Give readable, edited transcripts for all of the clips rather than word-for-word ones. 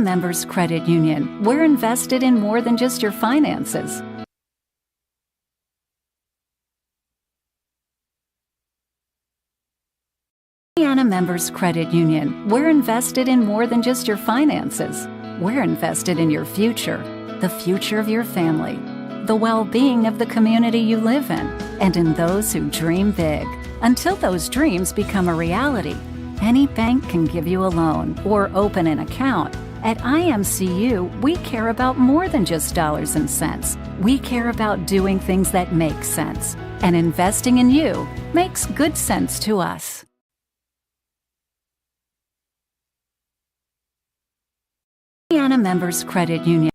Members Credit Union. We're invested in more than just your finances. Indiana Members Credit Union. We're invested in more than just your finances. We're invested in your future, the future of your family, the well-being of the community you live in, and in those who dream big. Until those dreams become a reality, any bank can give you a loan or open an account. At IMCU, we care about more than just dollars and cents. We care about doing things that make sense, and investing in you makes good sense to us. Indiana Members Credit Union.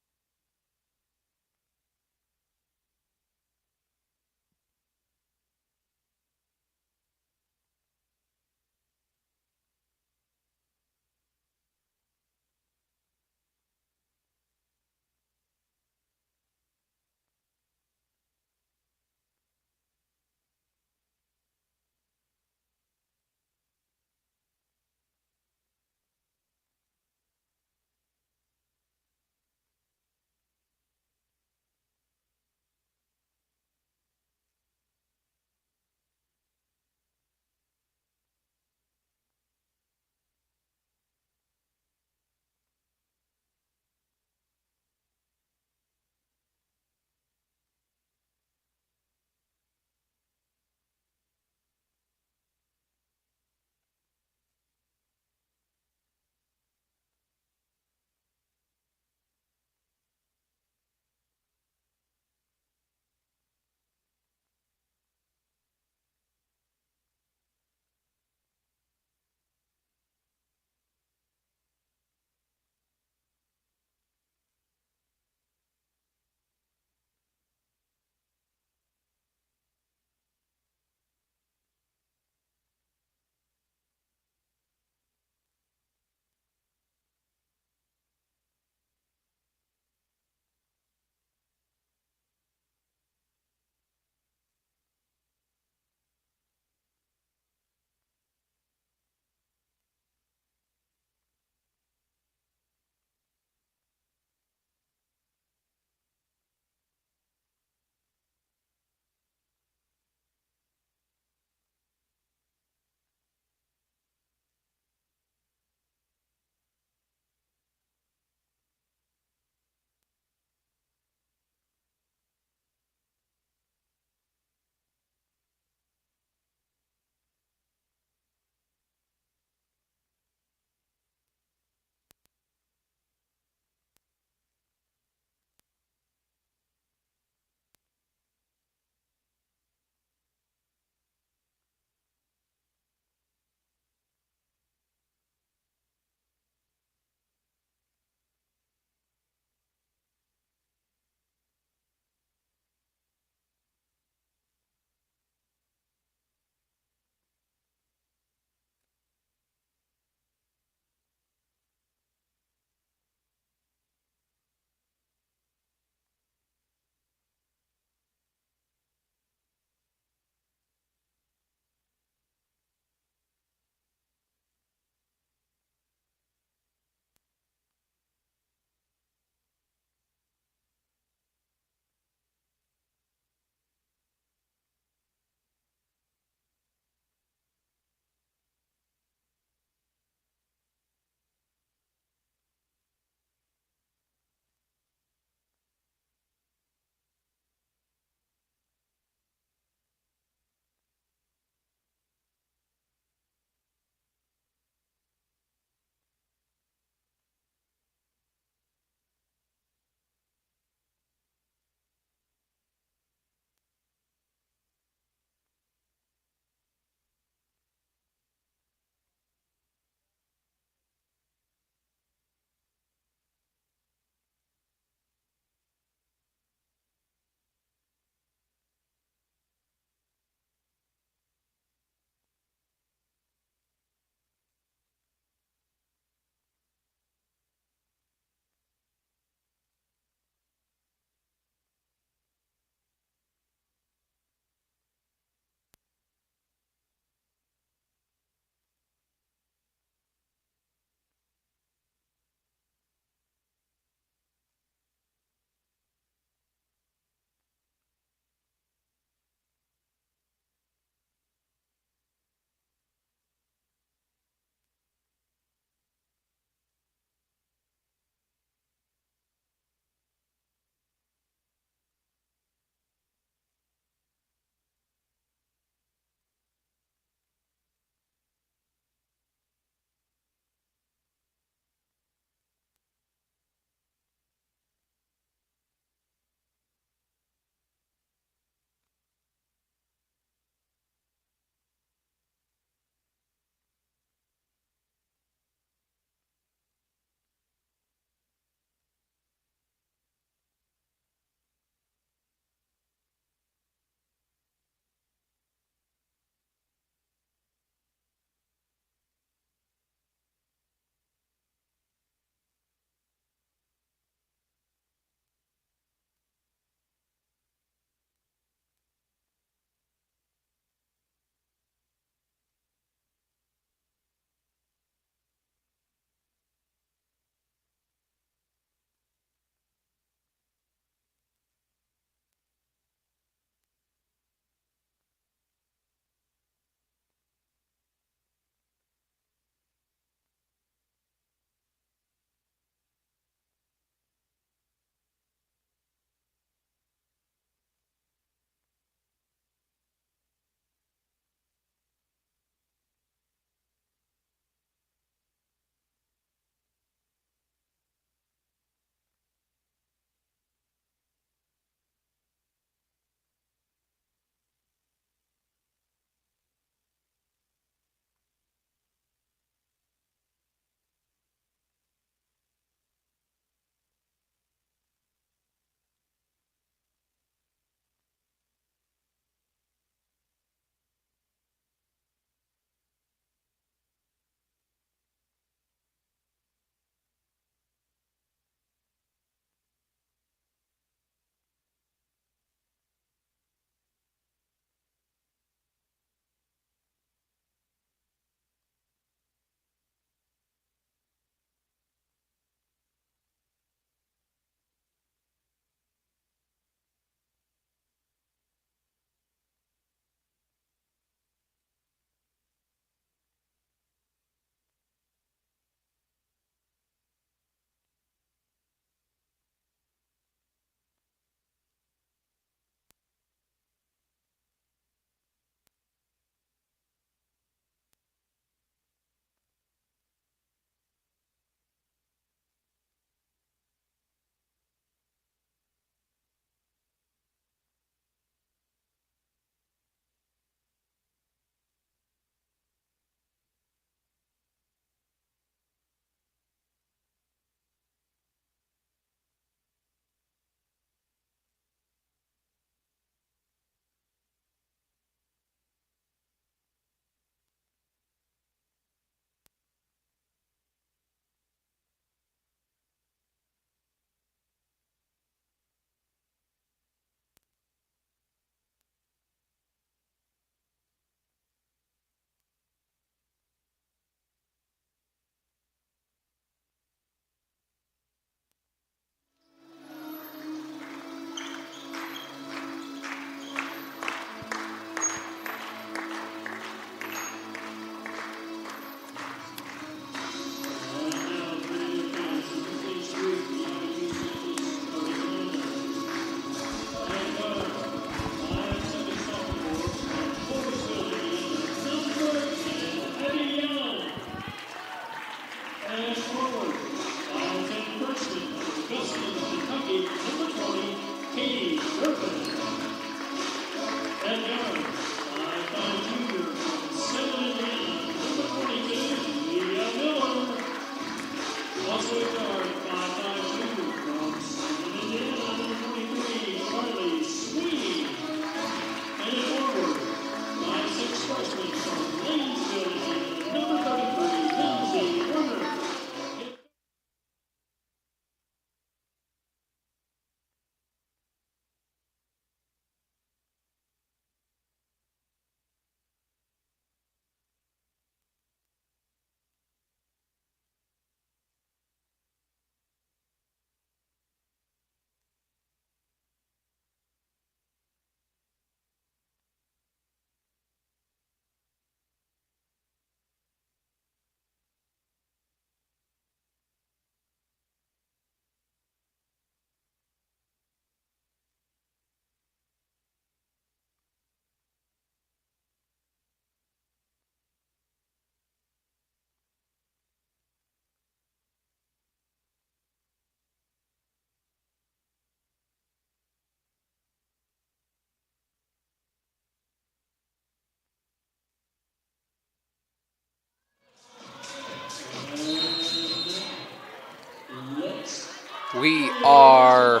We are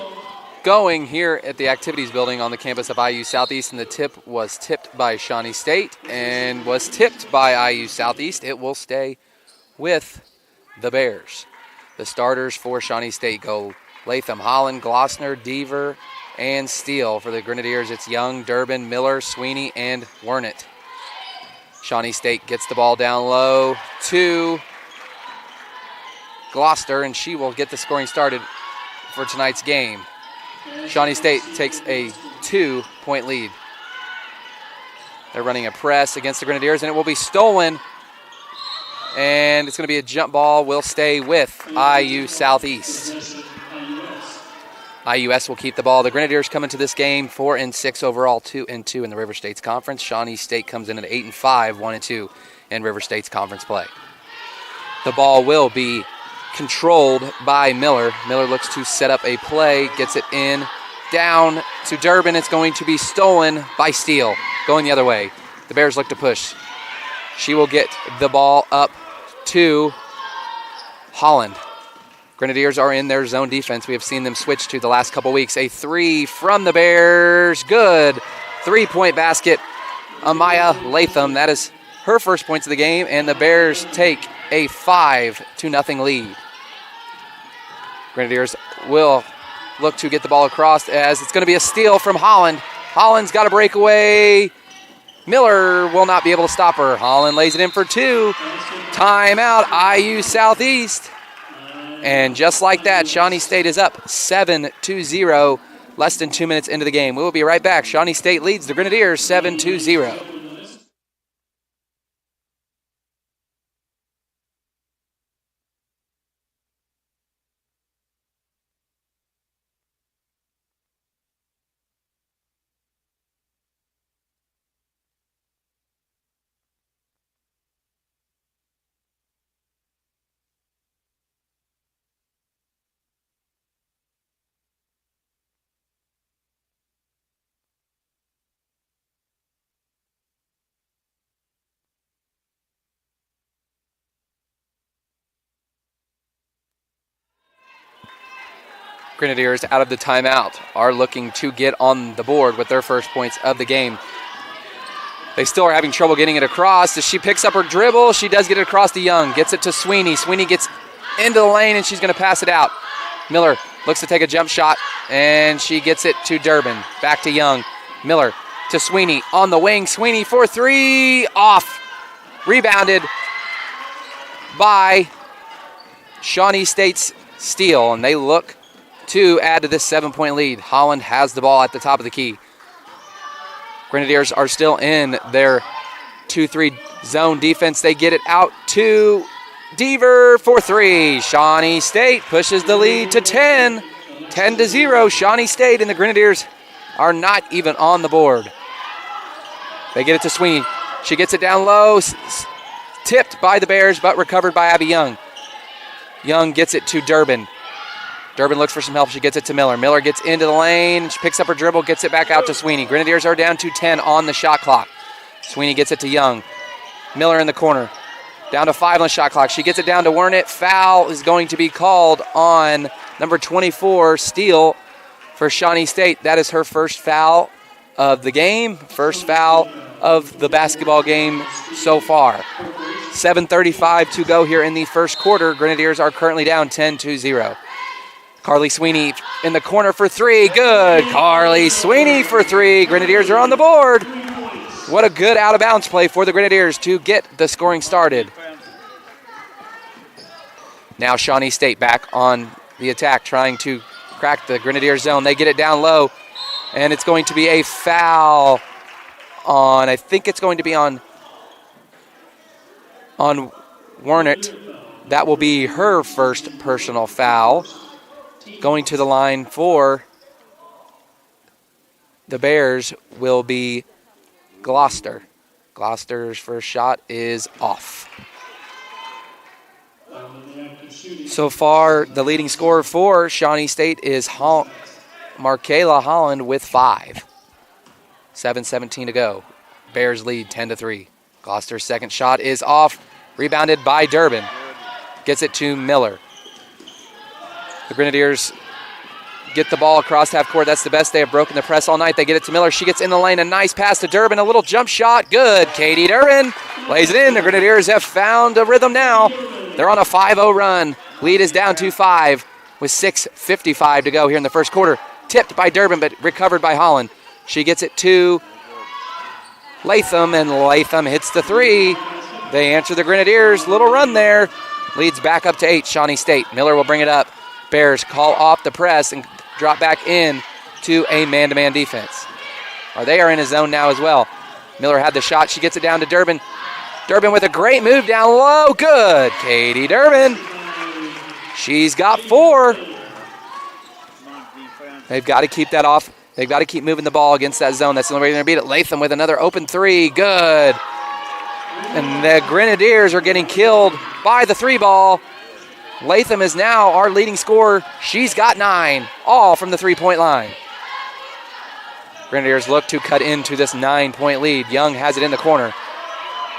going here at the activities building on the campus of IU Southeast, and the tip was tipped by Shawnee State and was tipped by IU Southeast. It will stay with the Bears. The starters for Shawnee State go Latham, Holland, Glossner, Deaver, and Steele. For the Grenadiers, it's Young, Durbin, Miller, Sweeney, and Wernitt. Shawnee State gets the ball down low to Gloucester, and she will get the scoring started for tonight's game. Shawnee State takes a 2-point lead. They're running a press against the Grenadiers, and it will be stolen. And it's going to be a jump ball. Will stay with IU Southeast. IUS will keep the ball. The Grenadiers come into this game 4-6 overall, 2-2 in the River States Conference. Shawnee State comes in at 8-5, 1-2 in River States Conference play. The ball will be controlled by Miller. Miller looks to set up a play, gets it in, down to Durbin. It's going to be stolen by Steele, going the other way. The Bears look to push. She will get the ball up to Holland. Grenadiers are in their zone defense. We have seen them switch to the last couple weeks. A 3 from the Bears. Good 3-point basket. Amaya Latham. That is her first points of the game, and the Bears take a 5-0 lead. Grenadiers will look to get the ball across as it's going to be a steal from Holland. Holland's got a breakaway. Miller will not be able to stop her. Holland lays it in for 2. Timeout, IU Southeast. And just like that, Shawnee State is up 7-0, less than 2 minutes into the game. We will be right back. Shawnee State leads the Grenadiers 7-0. Grenadiers out of the timeout are looking to get on the board with their first points of the game. They still are having trouble getting it across. As she picks up her dribble, she does get it across to Young. Gets it to Sweeney. Sweeney gets into the lane, and she's going to pass it out. Miller looks to take a jump shot, and she gets it to Durbin. Back to Young. Miller to Sweeney on the wing. Sweeney for 3. Off. Rebounded by Shawnee State's Steele, and they look to add to this 7-point lead. Holland has the ball at the top of the key. Grenadiers are still in their 2-3 zone defense. They get it out to Deaver for 3. Shawnee State pushes the lead to 10. 10-0. Shawnee State, and the Grenadiers are not even on the board. They get it to Sweeney. She gets it down low. Tipped by the Bears, but recovered by Abby Young. Young gets it to Durbin. Durbin looks for some help. She gets it to Miller. Miller gets into the lane. She picks up her dribble, gets it back out to Sweeney. Grenadiers are down to 10 on the shot clock. Sweeney gets it to Young. Miller in the corner. Down to 5 on the shot clock. She gets it down to Wernitt. Foul is going to be called on number 24, Steele, for Shawnee State. That is her first foul of the game. First foul of the basketball game so far. 7:35 to go here in the first quarter. Grenadiers are currently down 10-0. Carly Sweeney in the corner for 3. Good. Carly Sweeney for 3. Grenadiers are on the board. What a good out-of-bounds play for the Grenadiers to get the scoring started. Now Shawnee State back on the attack, trying to crack the Grenadiers zone. They get it down low, and it's going to be a foul on, I think it's going to be on Wernitt. That will be her first personal foul. Going to the line for the Bears will be Gloucester. Gloucester's first shot is off. So far, the leading scorer for Shawnee State is Markayla Holland with 5. 7:17 to go. Bears lead 10-3. Gloucester's second shot is off. Rebounded by Durbin. Gets it to Miller. The Grenadiers get the ball across half court. That's the best they have broken the press all night. They get it to Miller. She gets in the lane. A nice pass to Durbin. A little jump shot. Good. Katie Durbin lays it in. The Grenadiers have found a rhythm now. They're on a 5-0 run. Lead is down to 5 with 6:55 to go here in the first quarter. Tipped by Durbin, but recovered by Holland. She gets it to Latham, and Latham hits the 3. They answer the Grenadiers. Little run there. Leads back up to 8, Shawnee State. Miller will bring it up. Bears call off the press and drop back in to a man-to-man defense. Or they are in a zone now as well. Miller had the shot. She gets it down to Durbin. Durbin with a great move down low. Good. Katie Durbin. She's got 4. They've got to keep that off. They've got to keep moving the ball against that zone. That's the only way they're going to beat it. Latham with another open 3. Good. And the Grenadiers are getting killed by the 3 ball. Latham is now our leading scorer. She's got 9, all from the 3-point line. Grenadiers look to cut into this 9-point lead. Young has it in the corner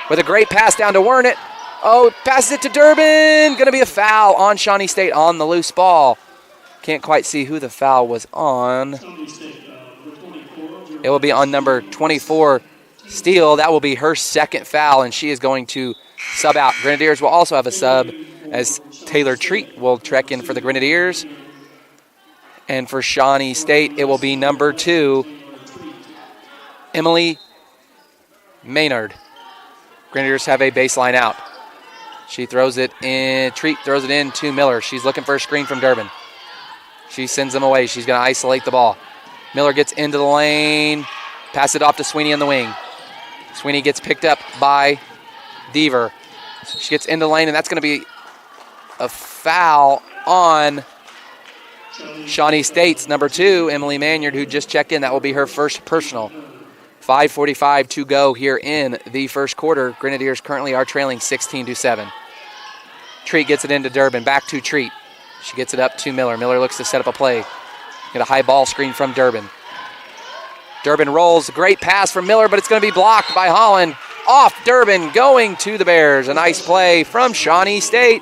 with a great pass down to Wernick. Oh, passes it to Durbin. Going to be a foul on Shawnee State on the loose ball. Can't quite see who the foul was on. It will be on number 24, Steele. That will be her second foul, and she is going to sub out. Grenadiers will also have a sub as Taylor Treat will trek in for the Grenadiers. And for Shawnee State, it will be number 2, Emily Maynard. Grenadiers have a baseline out. She throws it in. Treat throws it in to Miller. She's looking for a screen from Durbin. She sends them away. She's going to isolate the ball. Miller gets into the lane. Pass it off to Sweeney in the wing. Sweeney gets picked up by Deaver. She gets into the lane, and that's going to be a foul on Shawnee State's number 2, Emily Maynard, who just checked in. That will be her first personal. 5:45 to go here in the first quarter. Grenadiers currently are trailing 16-7. Treat gets it into Durbin. Back to Treat. She gets it up to Miller. Miller looks to set up a play. Get a high ball screen from Durbin. Durbin rolls. Great pass from Miller, but it's going to be blocked by Holland. Off Durbin, going to the Bears. A nice play from Shawnee State.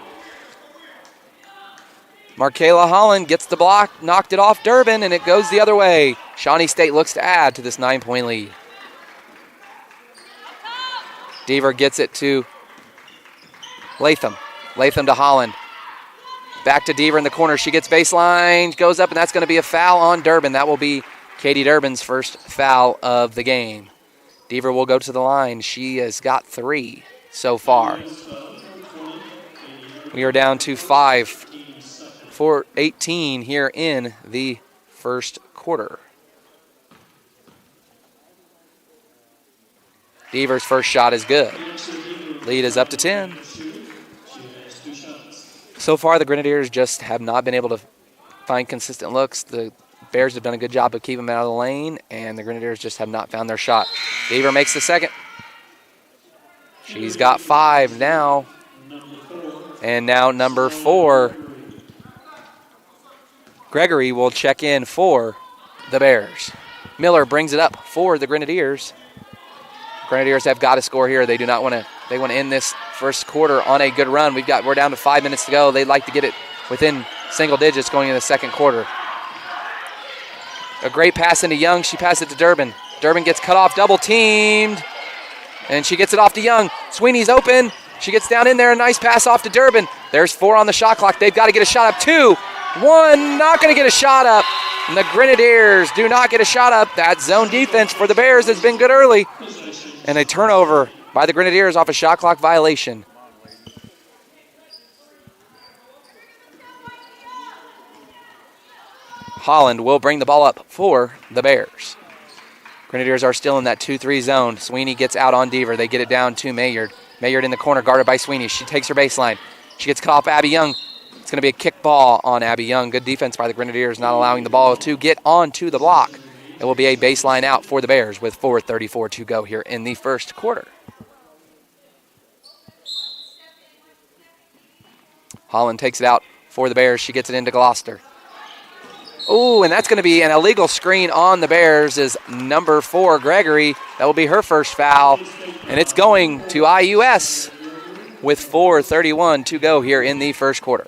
Markayla Holland gets the block, knocked it off Durbin, and it goes the other way. Shawnee State looks to add to this 9-point lead. Deaver gets it to Latham. Latham to Holland. Back to Deaver in the corner. She gets baseline, goes up, and that's going to be a foul on Durbin. That will be Katie Durbin's first foul of the game. Deaver will go to the line. She has got 3 so far. We are down to 5:18 here in the first quarter. Deaver's first shot is good. Lead is up to 10. So far, the Grenadiers just have not been able to find consistent looks. The Bears have done a good job of keeping them out of the lane, and the Grenadiers just have not found their shot. Deaver makes the second. She's got 5 now. And now number 4, Gregory, will check in for the Bears. Miller brings it up for the Grenadiers. Grenadiers have got to score here. They do not want to. They want to end this first quarter on a good run. We're down to 5 minutes to go. They'd like to get it within single digits going into the second quarter. A great pass into Young. She passed it to Durbin. Durbin gets cut off, double teamed, and she gets it off to Young. Sweeney's open. She gets down in there. A nice pass off to Durbin. There's 4 on the shot clock. They've got to get a shot up. 2, 1, not going to get a shot up. And the Grenadiers do not get a shot up. That zone defense for the Bears has been good early. And a turnover by the Grenadiers off a shot clock violation. Holland will bring the ball up for the Bears. Grenadiers are still in that 2-3 zone. Sweeney gets out on Deaver. They get it down to Maynard. Maynard in the corner, guarded by Sweeney. She takes her baseline. She gets cut off Abby Young. It's going to be a kick ball on Abby Young. Good defense by the Grenadiers, not allowing the ball to get onto the block. It will be a baseline out for the Bears with 4:34 to go here in the first quarter. Holland takes it out for the Bears. She gets it into Gloucester. Oh, and that's going to be an illegal screen on the Bears is number 4, Gregory. That will be her first foul, and it's going to IUS with 4:31 to go here in the first quarter.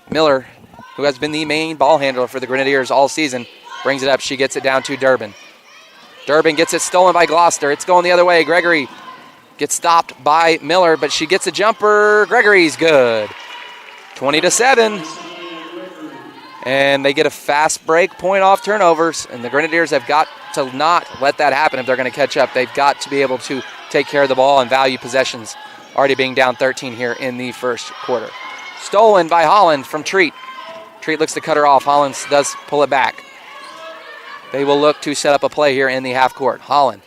Miller who has been the main ball handler for the Grenadiers all season, brings it up. She gets it down to Durbin. Durbin gets it stolen by Gloucester. It's going the other way. Gregory gets stopped by Miller, but she gets a jumper. Gregory's good. 20-7. And they get a fast break point off turnovers, and the Grenadiers have got to not let that happen if they're going to catch up. They've got to be able to take care of the ball and value possessions, already being down 13 here in the first quarter. Stolen by Holland from Treat. Treat looks to cut her off. Holland does pull it back. They will look to set up a play here in the half court. Holland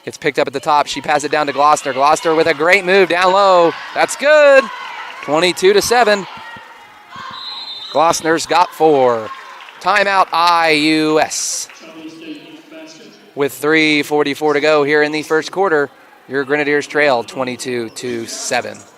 gets picked up at the top. She passes it down to Gloucester. Gloucester with a great move down low. That's good. 22-7. Gloucester's got 4. Timeout IUS. With 3:44 to go here in the first quarter, your Grenadiers trail 22-7.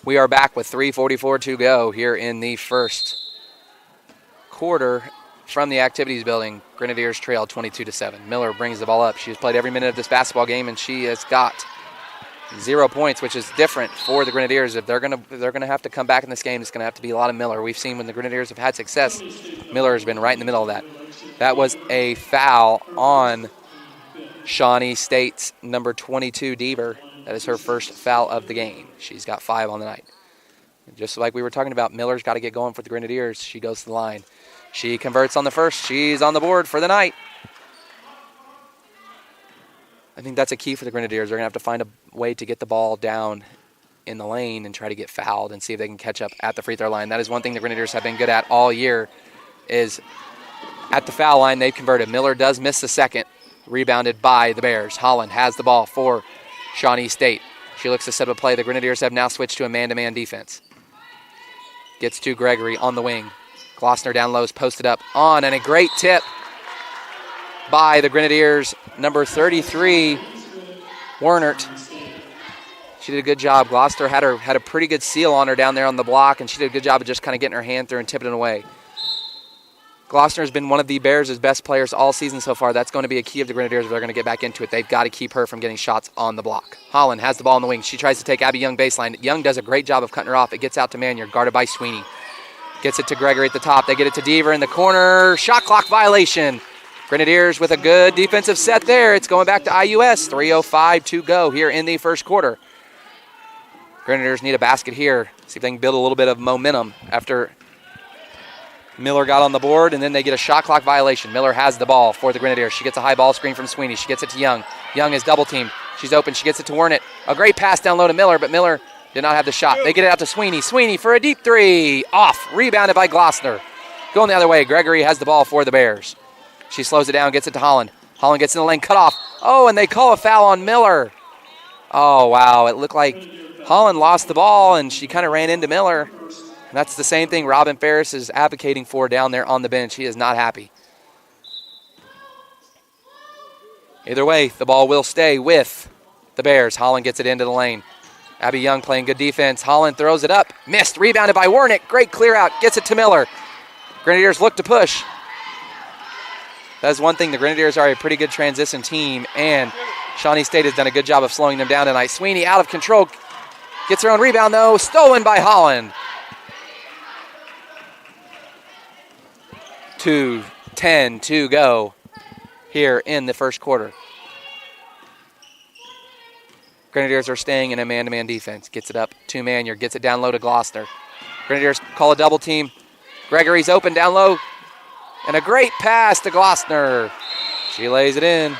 We are back with 3:44 to go here in the first quarter from the activities building. Grenadiers trail 22-7. Miller brings the ball up. She has played every minute of this basketball game, and she has got 0 points, which is different for the Grenadiers. If they're gonna have to come back in this game, it's gonna have to be a lot of Miller. We've seen when the Grenadiers have had success, Miller has been right in the middle of that. That was a foul on Shawnee State's number 22, Deaver. That is her first foul of the game. She's got 5 on the night. Just like we were talking about, Miller's got to get going for the Grenadiers. She goes to the line. She converts on the first. She's on the board for the night. I think that's a key for the Grenadiers. They're going to have to find a way to get the ball down in the lane and try to get fouled and see if they can catch up at the free throw line. That is one thing the Grenadiers have been good at all year, is at the foul line they've converted. Miller does miss the second, rebounded by the Bears. Holland has the ball for Shawnee State. She looks to set up a play. The Grenadiers have now switched to a man-to-man defense. Gets to Gregory on the wing. Gloucester down low is posted up on, and a great tip by the Grenadiers, number 33, Wernert. She did a good job. Gloucester had a pretty good seal on her down there on the block, and she did a good job of just kind of getting her hand through and tipping it away. Gloucester has been one of the Bears' best players all season so far. That's going to be a key of the Grenadiers if they're going to get back into it. They've got to keep her from getting shots on the block. Holland has the ball on the wing. She tries to take Abby Young baseline. Young does a great job of cutting her off. It gets out to Manyard, guarded by Sweeney. Gets it to Gregory at the top. They get it to Deaver in the corner. Shot clock violation. Grenadiers with a good defensive set there. It's going back to IUS. 3:05 to go here in the first quarter. Grenadiers need a basket here. See if they can build a little bit of momentum after Miller got on the board, and then they get a shot clock violation. Miller has the ball for the Grenadiers. She gets a high ball screen from Sweeney. She gets it to Young. Young is double teamed. She's open. She gets it to Wernert. A great pass down low to Miller, but Miller did not have the shot. They get it out to Sweeney. Sweeney for a deep three. Off. Rebounded by Gloucester. Going the other way. Gregory has the ball for the Bears. She slows it down, gets it to Holland. Holland gets in the lane, cut off. Oh, and they call a foul on Miller. Oh, wow. It looked like Holland lost the ball, and she kind of ran into Miller. And that's the same thing Robin Ferris is advocating for down there on the bench. He is not happy. Either way, the ball will stay with the Bears. Holland gets it into the lane. Abby Young playing good defense. Holland throws it up. Missed. Rebounded by Wernert. Great clear out. Gets it to Miller. Grenadiers look to push. That is one thing. The Grenadiers are a pretty good transition team, and Shawnee State has done a good job of slowing them down tonight. Sweeney out of control. Gets her own rebound, though. Stolen by Holland. 2:10 to go here in the first quarter. Grenadiers are staying in a man-to-man defense. Gets it up to Manyard. Gets it down low to Gloucester. Grenadiers call a double team. Gregory's open down low. And a great pass to Gloucester. She lays it in.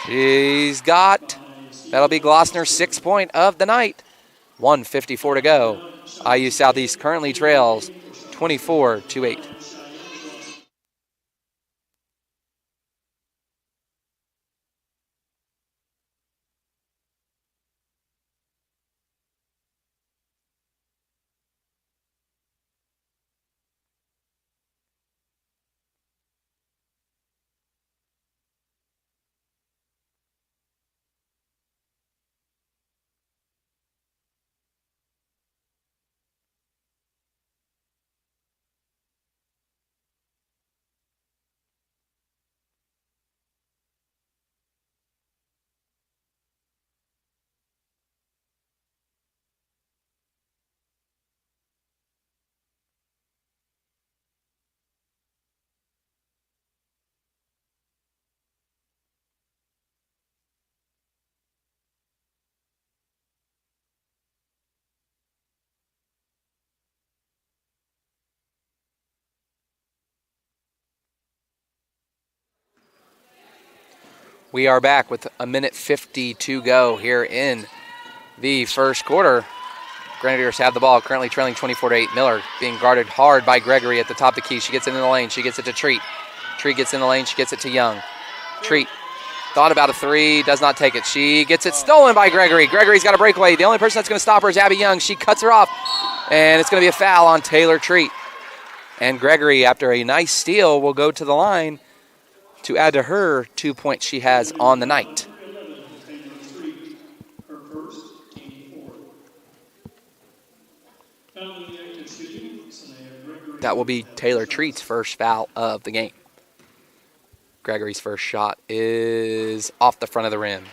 She's got, that'll be Gloucester's 6th point of the night. 1:54 to go. IU Southeast currently trails 24-8. We are back with a minute 50 to go here in the first quarter. Grenadiers have the ball, currently trailing 24-8. Miller being guarded hard by Gregory at the top of the key. She gets it in the lane. She gets it to Treat. Treat gets in the lane. She gets it to Young. Treat thought about a three, does not take it. She gets it stolen by Gregory. Gregory's got a breakaway. The only person that's going to stop her is Abby Young. She cuts her off, and it's going to be a foul on Taylor Treat. And Gregory, after a nice steal, will go to the line to add to her 2 points she has on the night. That will be Taylor Treat's first foul of the game. Gregory's first shot is off the front of the rim.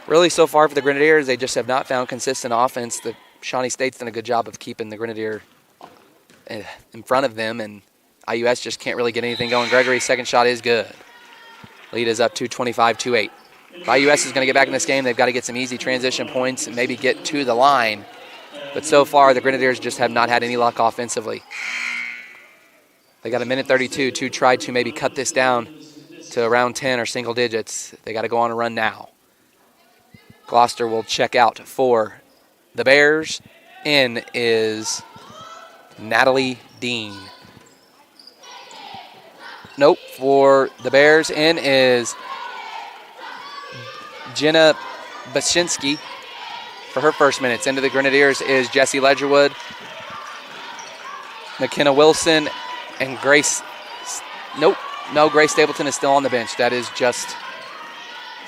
Really, so far for the Grenadiers, they just have not found consistent offense. The Shawnee State's done a good job of keeping the Grenadier in front of them, and IUS just can't really get anything going. Gregory's second shot is good. Lead is up to 25-8. If IUS is going to get back in this game, they've got to get some easy transition points and maybe get to the line. But so far, the Grenadiers just have not had any luck offensively. They got a minute 32 to try to maybe cut this down to around 10 or single digits. They got to go on a run now. Gloucester will check out for the Bears. In is Natalie Dean. Nope, for the Bears, in is Jenna Basinski for her first minutes. Into the Grenadiers is Jessie Ledgerwood, McKenna Wilson, and Grace. No, Grace Stapleton is still on the bench. That is just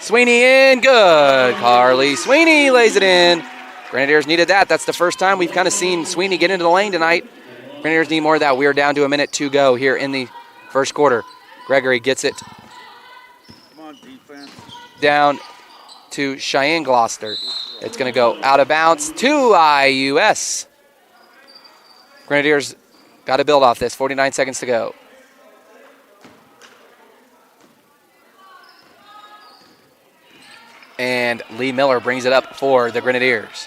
Sweeney in. Good. Carly Sweeney lays it in. Grenadiers needed that. That's the first time we've kind of seen Sweeney get into the lane tonight. Grenadiers need more of that. We are down to a minute to go here in the first quarter. Gregory gets it down to Cheyenne Gloucester. It's going to go out of bounds to IUS. Grenadiers got to build off this. 49 seconds to go. And Lee Miller brings it up for the Grenadiers.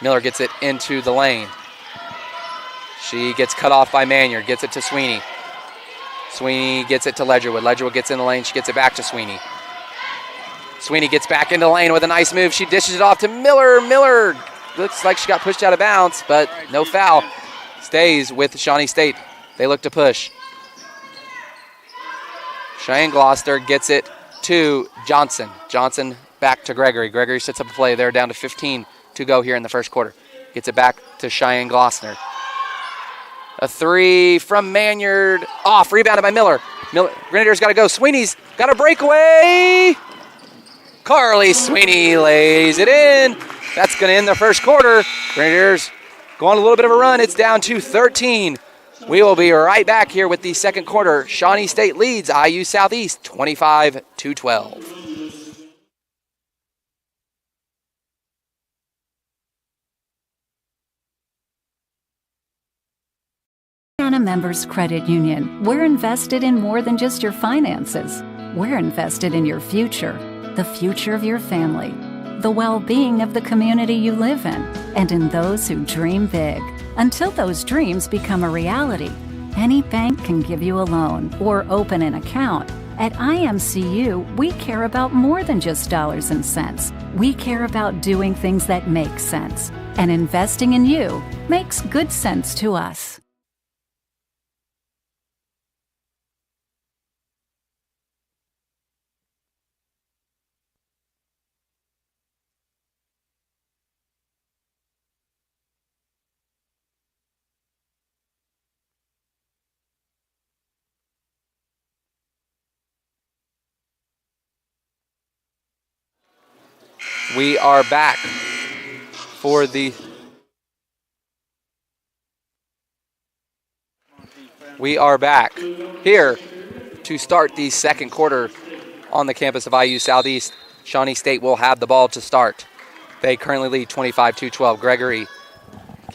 Miller gets it into the lane. She gets cut off by Manyard. Gets it to Sweeney. Sweeney gets it to Ledgerwood. Ledgerwood gets in the lane. She gets it back to Sweeney. Sweeney gets back into the lane with a nice move. She dishes it off to Miller. Miller looks like she got pushed out of bounds, but no foul. Stays with Shawnee State. They look to push. Cheyenne Gloucester gets it to Johnson. Johnson back to Gregory. Gregory sets up a play. They're down to 15 to go here in the first quarter. Gets it back to Cheyenne Gloucester. A three from Manyard. Off. Rebounded by Miller. Grenadiers got to go. Sweeney's got a breakaway. Carly Sweeney lays it in. That's going to end the first quarter. Grenadiers go on a little bit of a run. It's down to 13. We will be right back here with the second quarter. Shawnee State leads IU Southeast 25-12. Members Credit Union. We're invested in more than just your finances. We're invested in your future, the future of your family, the well-being of the community you live in, and in those who dream big. Until those dreams become a reality, any bank can give you a loan or open an account. At IMCU, we care about more than just dollars and cents. We care about doing things that make sense. And investing in you makes good sense to us. We are back for the here to start the second quarter on the campus of IU Southeast. Shawnee State will have the ball to start. They currently lead 25-12. Gregory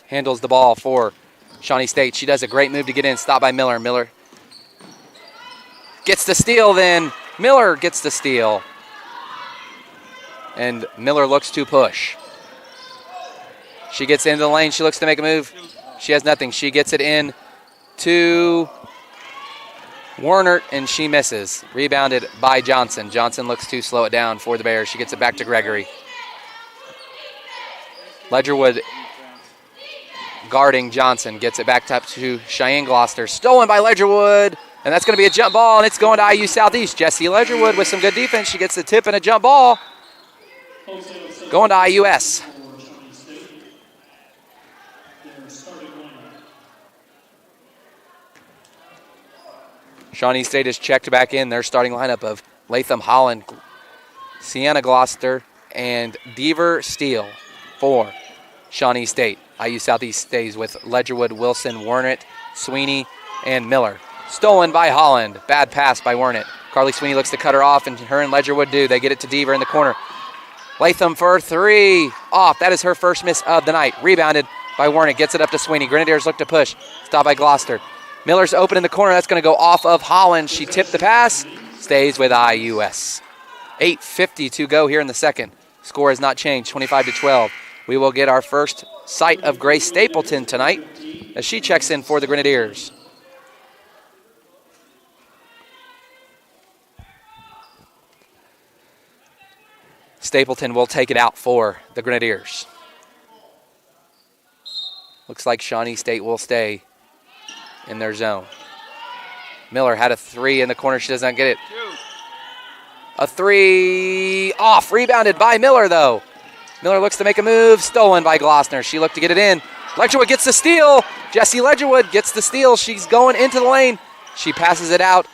handles the ball for Shawnee State. She does a great move to get in, stopped by Miller. Miller gets the steal then. Miller gets the steal. And Miller looks to push. She gets into the lane. She looks to make a move. She has nothing. She gets it in to Warner, and she misses. Rebounded by Johnson. Johnson looks to slow it down for the Bears. She gets it back to Gregory. Ledgerwood guarding Johnson. Gets it back up to Cheyenne Gloucester. Stolen by Ledgerwood, and that's going to be a jump ball, and it's going to IU Southeast. Jessie Ledgerwood with some good defense. She gets the tip and a jump ball. Going to IUS. Shawnee State has checked back in their starting lineup of Latham Holland, Sienna Gloucester, and Deaver Steele for Shawnee State. IU Southeast stays with Ledgerwood, Wilson, Wernet, Sweeney, and Miller. Stolen by Holland. Bad pass by Wernet. Carly Sweeney looks to cut her off, and her and Ledgerwood do. They get it to Deaver in the corner. Latham for three. Off. That is her first miss of the night. Rebounded by Wernet. Gets it up to Sweeney. Grenadiers look to push. Stopped by Gloucester. Miller's open in the corner. That's going to go off of Holland. She tipped the pass. Stays with IUS. 8:50 to go here in the second. Score has not changed, 25-12. We will get our first sight of Grace Stapleton tonight as she checks in for the Grenadiers. Stapleton will take it out for the Grenadiers. Looks like Shawnee State will stay in their zone. Miller had a three in the corner. She does not get it. A three off. Rebounded by Miller, though. Miller looks to make a move. Stolen by Gloucester. She looked to get it in. Ledgerwood gets the steal. Jessie Ledgerwood gets the steal. She's going into the lane. She passes it out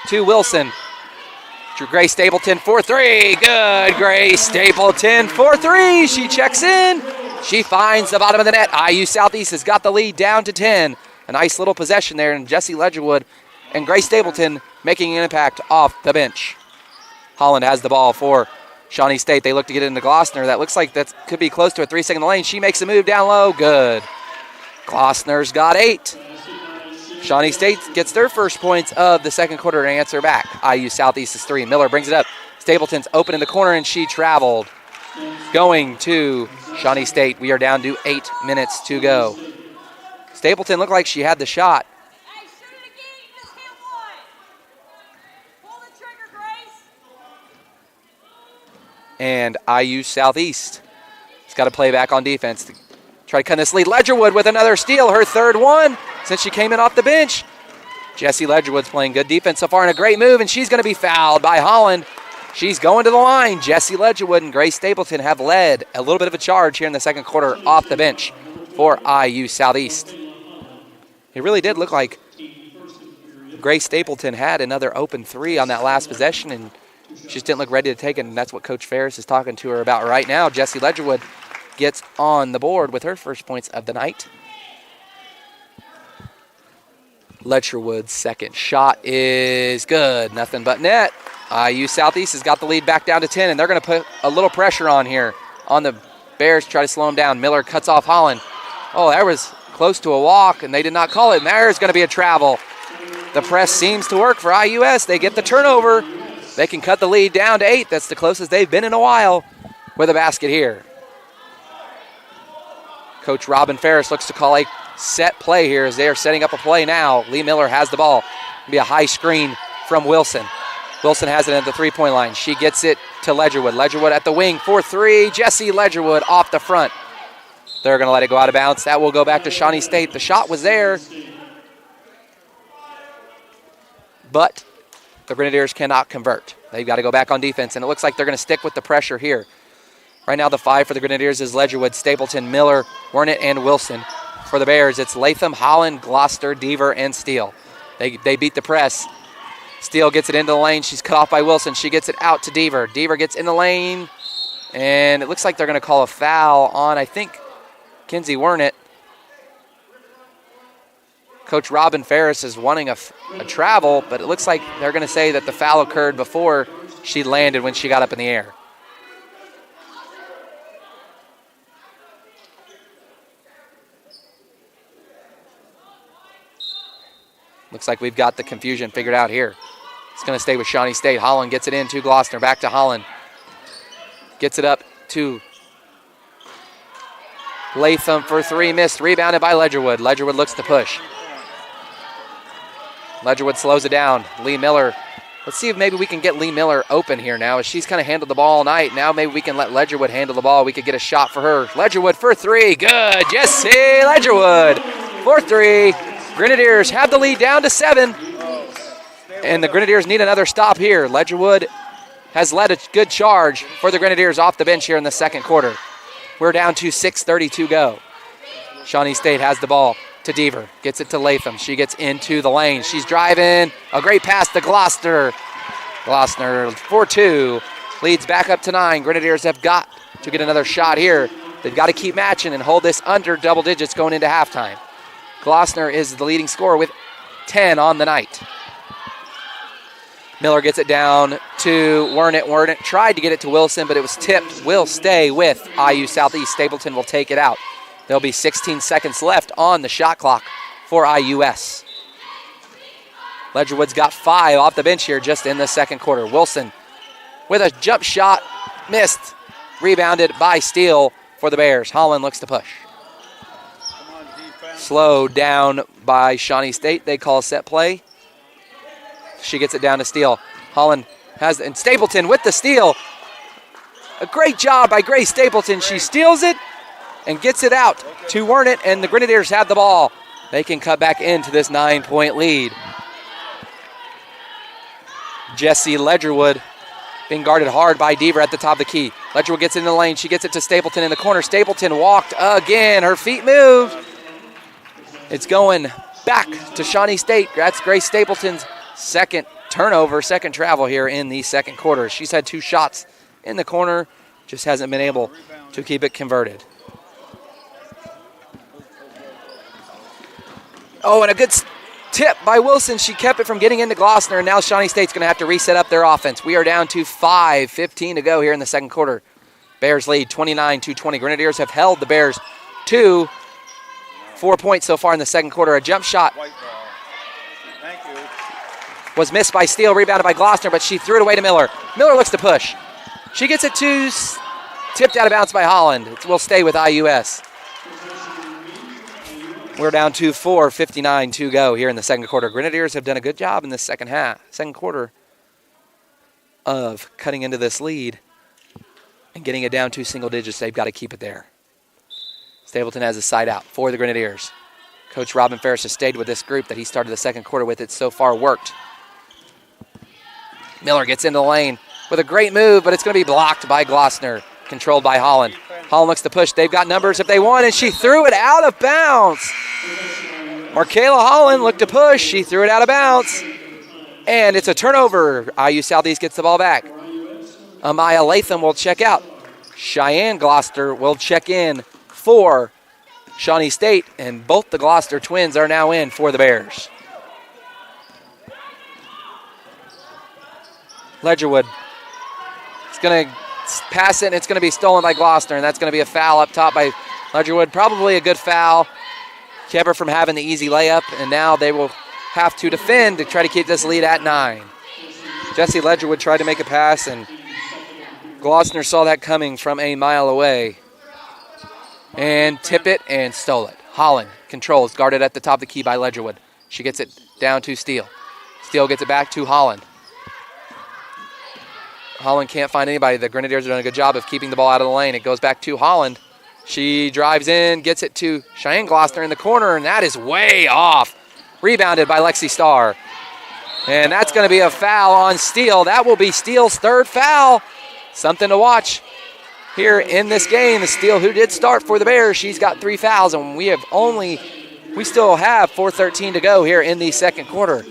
to Wilson. Grace Stapleton for three. Good. Grace Stapleton for three. She checks in. She finds the bottom of the net. IU Southeast has got the lead down to 10. A nice little possession there, and Jessie Ledgerwood and Grace Stapleton making an impact off the bench. Holland has the ball for Shawnee State. They look to get it into Gloucester. That looks like that could be close to a 3-second lane. She makes a move down low. Good. Gloucester's got 8. Shawnee State gets their first points of the second quarter to answer back. IU Southeast is 3. Miller brings it up. Stapleton's open in the corner, and she traveled. Going to Shawnee State. We are down to 8 minutes to go. Stapleton looked like she had the shot. Hey, shoot it again. You just hit one. Pull the trigger, Grace. And IU Southeast has got to play back on defense to try to cut this lead. Ledgerwood with another steal, her third one since she came in off the bench. Jessie Ledgerwood's playing good defense so far and a great move, and she's going to be fouled by Holland. She's going to the line. Jessie Ledgerwood and Grace Stapleton have led a little bit of a charge here in the second quarter off the bench for IU Southeast. It really did look like Grace Stapleton had another open three on that last possession, and she just didn't look ready to take it, and that's what Coach Ferris is talking to her about right now. Jessie Ledgerwood gets on the board with her first points of the night. Ledgerwood's second shot is good. Nothing but net. IU Southeast has got the lead back down to 10, and they're going to put a little pressure on here on the Bears, try to slow them down. Miller cuts off Holland. Oh, that was close to a walk, and they did not call it. And there's going to be a travel. The press seems to work for IUS. They get the turnover. They can cut the lead down to 8. That's the closest they've been in a while with a basket here. Coach Robin Ferris looks to call a set play here as they are setting up a play now. Lee Miller has the ball. It'll be a high screen from Wilson. Wilson has it at the three-point line. She gets it to Ledgerwood. Ledgerwood at the wing for three. Jessie Ledgerwood off the front. They're going to let it go out of bounds. That will go back to Shawnee State. The shot was there, but the Grenadiers cannot convert. They've got to go back on defense, and it looks like they're going to stick with the pressure here. Right now the 5 for the Grenadiers is Ledgerwood, Stapleton, Miller, Wernet, and Wilson. For the Bears, it's Latham, Holland, Gloucester, Deaver, and Steele. They beat the press. Steele gets it into the lane. She's cut off by Wilson. She gets it out to Deaver. Deaver gets in the lane, and it looks like they're going to call a foul on, I think, Kinsey Wernet. Coach Robin Ferris is wanting a travel, but it looks like they're going to say that the foul occurred before she landed when she got up in the air. Looks like we've got the confusion figured out here. It's going to stay with Shawnee State. Holland gets it in to Gloucester. Back to Holland. Gets it up to Latham for three. Missed. Rebounded by Ledgerwood. Ledgerwood looks to push. Ledgerwood slows it down. Lee Miller. Let's see if maybe we can get Lee Miller open here now. As she's kind of handled the ball all night. Now maybe we can let Ledgerwood handle the ball. We could get a shot for her. Ledgerwood for three. Good. Jesse Ledgerwood for three. Grenadiers have the lead down to 7. And the Grenadiers need another stop here. Ledgerwood has led a good charge for the Grenadiers off the bench here in the second quarter. We're down to 6:32 go. Shawnee State has the ball to Deaver. Gets it to Latham. She gets into the lane. She's driving. A great pass to Gloucester. Gloucester for 2. Leads back up to 9. Grenadiers have got to get another shot here. They've got to keep matching and hold this under double digits going into halftime. Gloucester is the leading scorer with 10 on the night. Miller gets it down to Wernick. Wernick tried to get it to Wilson, but it was tipped. Will stay with IU Southeast. Stapleton will take it out. There'll be 16 seconds left on the shot clock for IUS. Ledgerwood's got 5 off the bench here just in the second quarter. Wilson with a jump shot, missed. Rebounded by Steele for the Bears. Holland looks to push. Slowed down by Shawnee State. They call set play. She gets it down to Steele. Holland has, and Stapleton with the steal. A great job by Grace Stapleton. She steals it and gets it out to Wernick, and the Grenadiers have the ball. They can cut back into this 9-point lead. Jesse Ledgerwood being guarded hard by Deaver at the top of the key. Ledgerwood gets in the lane. She gets it to Stapleton in the corner. Stapleton walked again. Her feet moved. It's going back to Shawnee State. That's Grace Stapleton's second turnover, second travel here in the second quarter. She's had 2 shots in the corner, just hasn't been able to keep it converted. Oh, and a good tip by Wilson. She kept it from getting into Gloucester, and now Shawnee State's going to have to reset up their offense. We are down to 5:15 to go here in the second quarter. Bears lead 29-20. Grenadiers have held the Bears to 4 points so far in the second quarter. A jump shot was missed by Steele, rebounded by Gloucester, but she threw it away to Miller. Miller looks to push. She gets it to, tipped out of bounds by Holland. It will stay with IUS. We're down to 4:59 to go here in the second quarter. Grenadiers have done a good job in this second quarter of cutting into this lead and getting it down to single digits. They've got to keep it there. Stapleton has a side out for the Grenadiers. Coach Robin Ferris has stayed with this group that he started the second quarter with. It so far worked. Miller gets into the lane with a great move, but it's going to be blocked by Gloucester, controlled by Holland. Holland looks to push. They've got numbers if they want, and she threw it out of bounds. Markayla Holland looked to push. She threw it out of bounds, and it's a turnover. IU Southeast gets the ball back. Amaya Latham will check out. Cheyenne Gloucester will check in for Shawnee State, and both the Gloucester twins are now in for the Bears. Ledgerwood is going to pass it, and it's going to be stolen by Gloucester, and that's going to be a foul up top by Ledgerwood. Probably a good foul. Kept her from having the easy layup, and now they will have to defend to try to keep this lead at 9. Jesse Ledgerwood tried to make a pass, and Gloucester saw that coming from a mile away and tip it and stole it. Holland controls, guarded at the top of the key by Ledgerwood. She gets it down to Steele. Steele gets it back to Holland. Holland can't find anybody. The Grenadiers are doing a good job of keeping the ball out of the lane. It goes back to Holland. She drives in, gets it to Cheyenne Gloucester in the corner, and that is way off. Rebounded by Lexi Starr. And that's going to be a foul on Steele. That will be Steele's 3rd foul. Something to watch here in this game. Steele, who did start for the Bears, she's got 3 fouls, and we still have 4:13 to go here in the second quarter.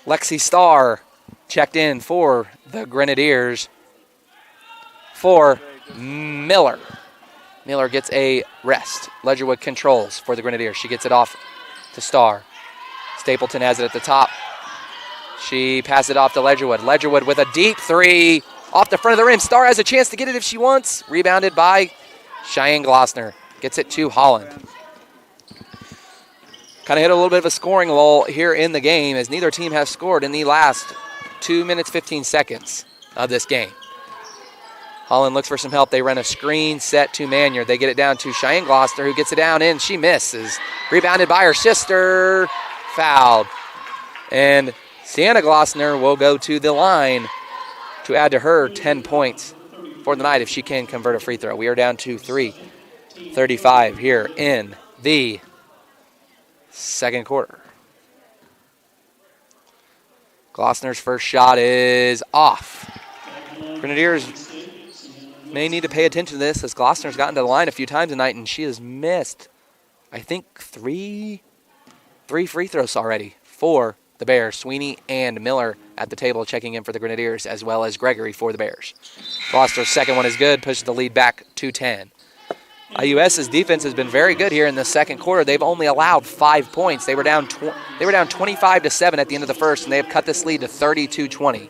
Lexi Starr checked in for the Grenadiers for Miller. Miller gets a rest. Ledgerwood controls for the Grenadiers. She gets it off to Starr. Stapleton has it at the top. She passes it off to Ledgerwood. Ledgerwood with a deep 3 off the front of the rim. Starr has a chance to get it if she wants. Rebounded by Cheyenne Gloucester. Gets it to Holland. Kind of hit a little bit of a scoring lull here in the game as neither team has scored in the last 2 minutes, 15 seconds of this game. Holland looks for some help. They run a screen set to Manyard. They get it down to Cheyenne Gloucester, who gets it down in. She misses. Rebounded by her sister fouled. And Sienna Glossner will go to the line to add to her 10 points for the night if she can convert a free throw. We are down to 3:35 here in the second quarter. Glossner's first shot is off. Grenadiers may need to pay attention to this as Glossner's gotten to the line a few times tonight and she has missed, I think, three free throws already for the Bears. Sweeney and Miller at the table checking in for the Grenadiers, as well as Gregory for the Bears. Glossner's second one is good, pushes the lead back to 10. IUS's defense has been very good here in the second quarter. They've only allowed 5 points. They were down 25-7 at the end of the first, and they have cut this lead to 32-20.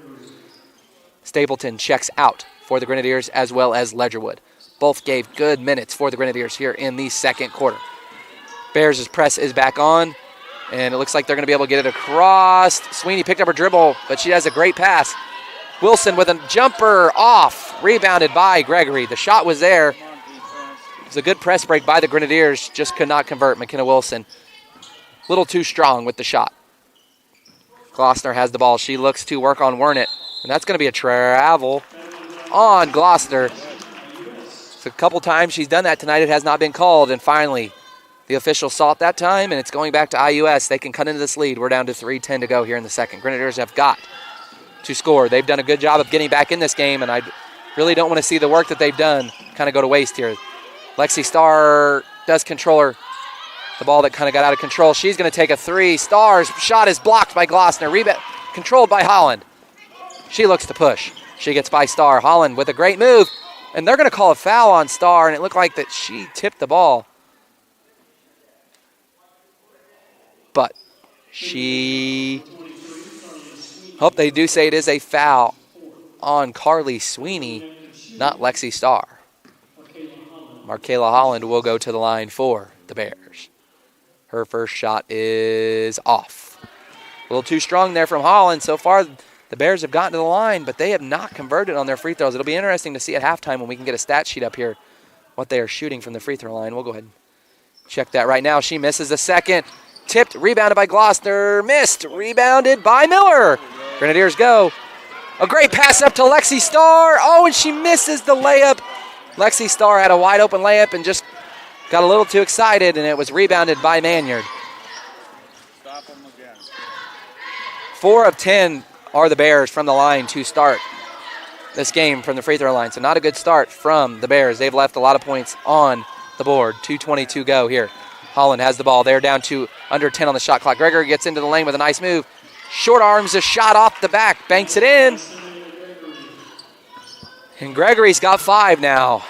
Stapleton checks out for the Grenadiers, as well as Ledgerwood. Both gave good minutes for the Grenadiers here in the second quarter. Bears' press is back on, and it looks like they're going to be able to get it across. Sweeney picked up her dribble, but she has a great pass. Wilson with a jumper off, rebounded by Gregory. The shot was there. It was a good press break by the Grenadiers, just could not convert. McKenna Wilson, a little too strong with the shot. Glossner has the ball. She looks to work on Wernitt, and that's going to be a travel on Glossner. It's a couple times she's done that tonight. It has not been called, and finally the official saw it that time, and it's going back to IUS. They can cut into this lead. We're down to 3:10 to go here in the second. Grenadiers have got to score. They've done a good job of getting back in this game, and I really don't want to see the work that they've done kind of go to waste here. Lexi Starr does control the ball that kind of got out of control. She's going to take a three. Starr's shot is blocked by Glossner. Rebound controlled by Holland. She looks to push. She gets by Starr. Holland with a great move, and they're going to call a foul on Starr, and it looked like that she tipped the ball. But they do say it is a foul on Carly Sweeney, not Lexi Starr. Markayla Holland will go to the line for the Bears. Her first shot is off. A little too strong there from Holland. So far, the Bears have gotten to the line, but they have not converted on their free throws. It'll be interesting to see at halftime when we can get a stat sheet up here what they are shooting from the free throw line. We'll go ahead and check that right now. She misses the second. Tipped, rebounded by Glossner. Missed, rebounded by Miller. Grenadiers go. A great pass up to Lexi Starr. Oh, and she misses the layup. Lexi Starr had a wide open layup and just got a little too excited, and it was rebounded by Manyard. Stop them again. 4 of 10 are the Bears from the line to start this game from the free throw line. So not a good start from the Bears. They've left a lot of points on the board. 2:22 go here. Holland has the ball. They're down to under 10 on the shot clock. Gregory gets into the lane with a nice move. Short arms a shot off the back. Banks it in. And Gregory's got 5 now.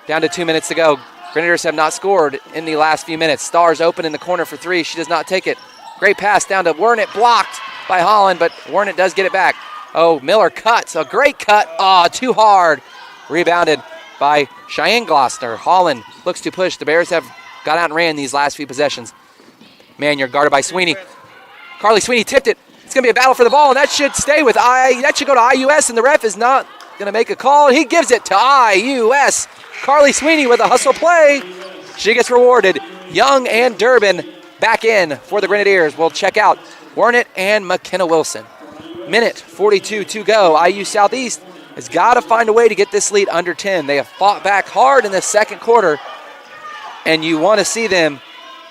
Down to 2 minutes to go. Grenadiers have not scored in the last few minutes. Starr's open in the corner for 3. She does not take it. Great pass down to Wernitt. Blocked by Holland, but Wernitt does get it back. Oh, Miller cuts. A great cut. Oh, too hard. Rebounded by Cheyenne Glossner. Holland looks to push. The Bears have got out and ran these last few possessions. Manyard guarded by Sweeney. Carly Sweeney tipped it. It's going to be a battle for the ball, and that should stay with that should go to IUS, and the ref is not going to make a call. He gives it to IUS. Carly Sweeney with a hustle play. She gets rewarded. Young and Durbin back in for the Grenadiers. We'll check out Wernitt and McKenna Wilson. Minute 42 to go. IU Southeast has got to find a way to get this lead under 10. They have fought back hard in the second quarter, and you want to see them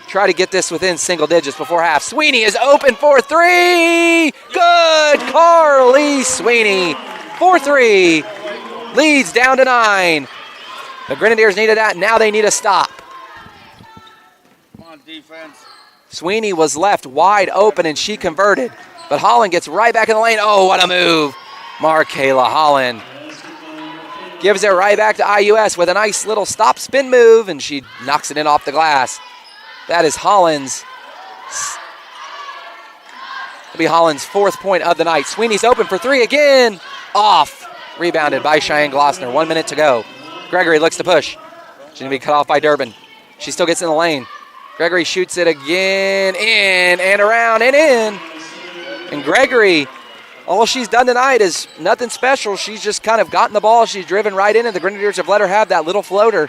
try to get this within single digits before half. Sweeney is open for 3. Good. Carly Sweeney. 4-3. Leads down to 9. The Grenadiers needed that. Now they need a stop. Come on, defense. Sweeney was left wide open, and she converted. But Holland gets right back in the lane. Oh, what a move. Markayla Holland gives it right back to IUS with a nice little stop spin move, and she knocks it in off the glass. That is Holland's. It'll be Holland's 4th point of the night. Sweeney's open for 3 again. Off. Rebounded by Cheyenne Glossner. 1 minute to go. Gregory looks to push. She's going to be cut off by Durbin. She still gets in the lane. Gregory shoots it again. In and around and in. And Gregory, all she's done tonight is nothing special. She's just kind of gotten the ball. She's driven right in, and the Grenadiers have let her have that little floater.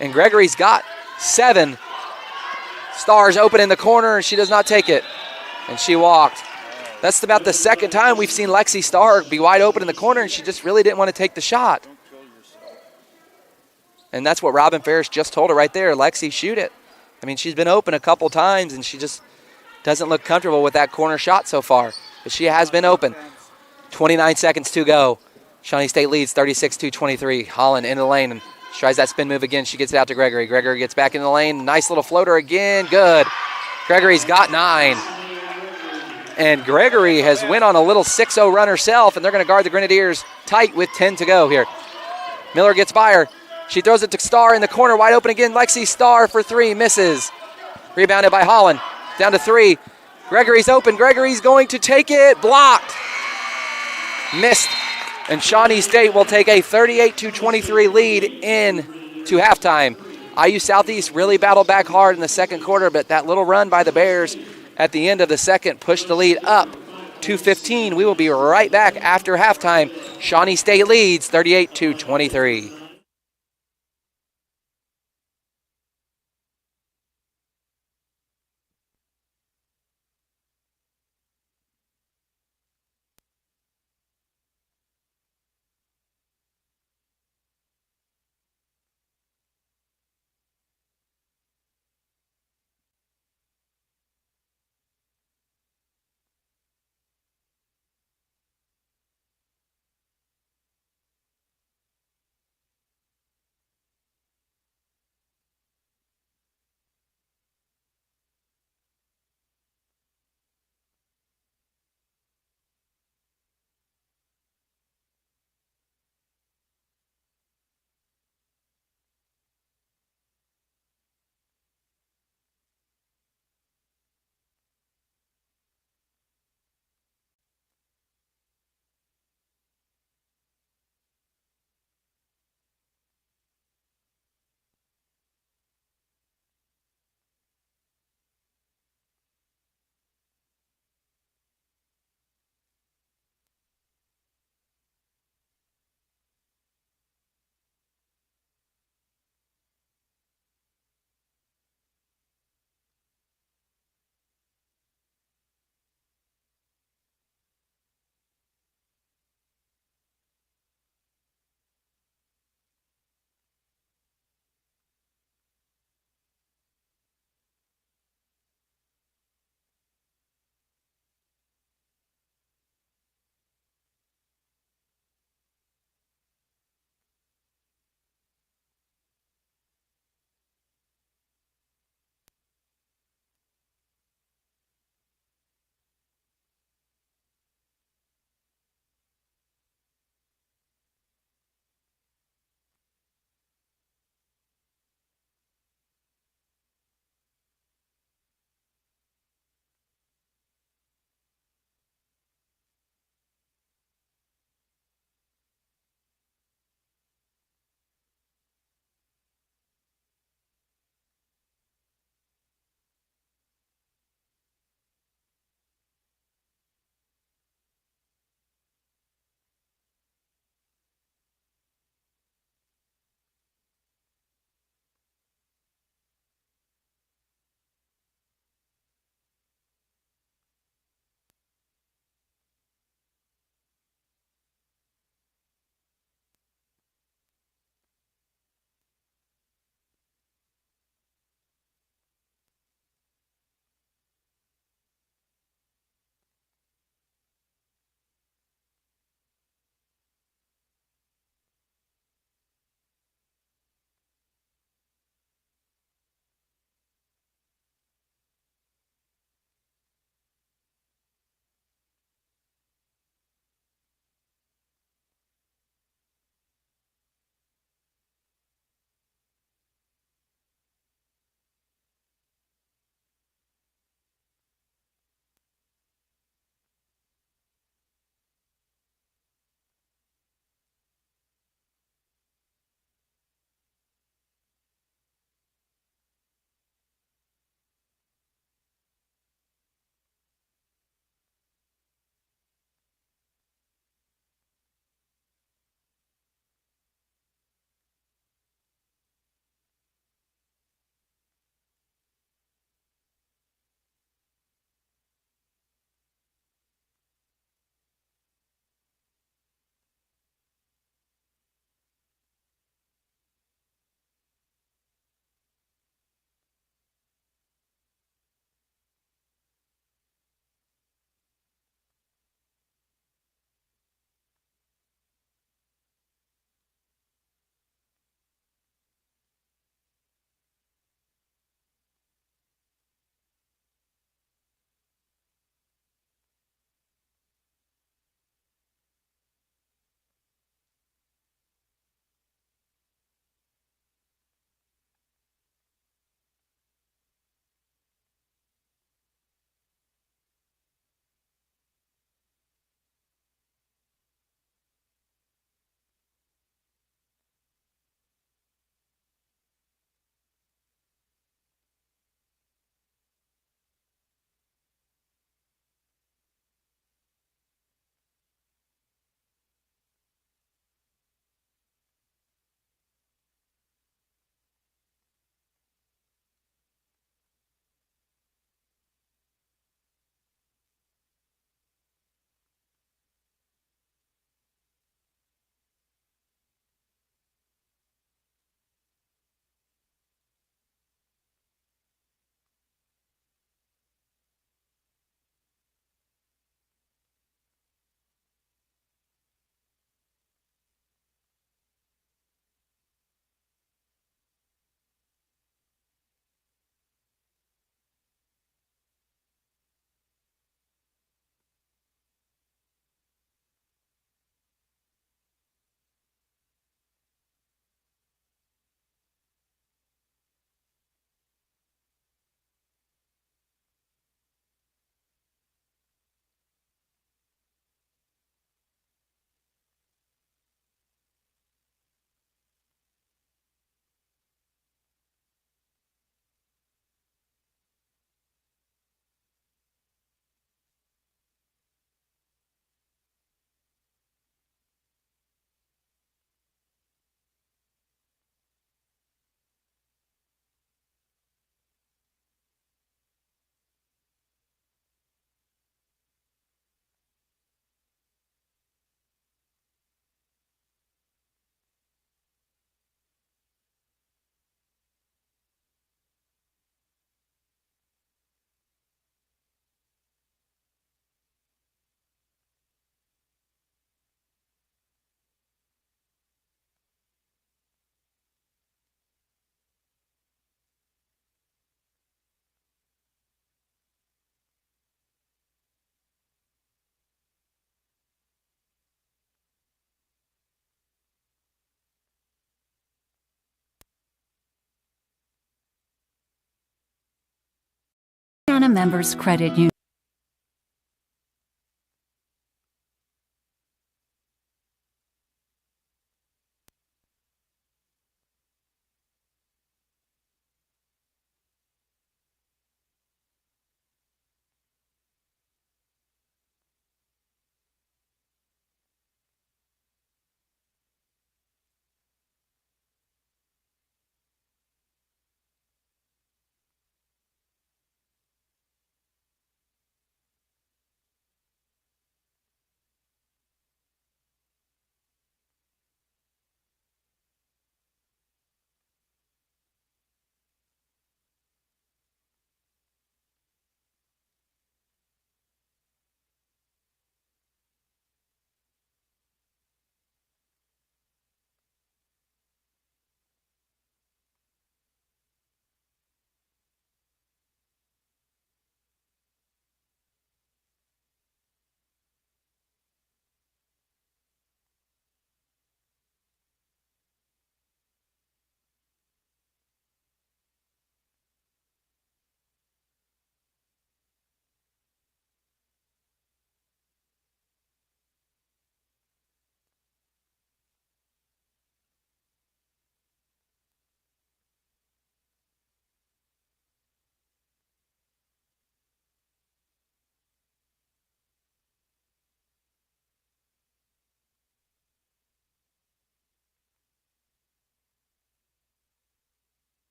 And Gregory's got 7. Star's open in the corner, and she does not take it. And she walked. That's about the second time we've seen Lexi Starr be wide open in the corner, and she just really didn't want to take the shot. And that's what Robin Ferris just told her right there. Lexi, shoot it. I mean, she's been open a couple times, and she just doesn't look comfortable with that corner shot so far. But she has been open. 29 seconds to go. Shawnee State leads 36-23. Holland in the lane and tries that spin move again. She gets it out to Gregory. Gregory gets back in the lane. Nice little floater again. Good. Gregory's got 9. And Gregory has went on a little 6-0 run herself, and they're going to guard the Grenadiers tight with 10 to go here. Miller gets by her. She throws it to Starr in the corner, wide open again. Lexi Starr for 3, misses. Rebounded by Holland. Down to 3. Gregory's open. Gregory's going to take it. Blocked. Missed. And Shawnee State will take a 38-23 lead into halftime. IU Southeast really battled back hard in the second quarter, but that little run by the Bears at the end of the second pushed the lead up to 15. We will be right back after halftime. Shawnee State leads 38-23. Members Credit Union.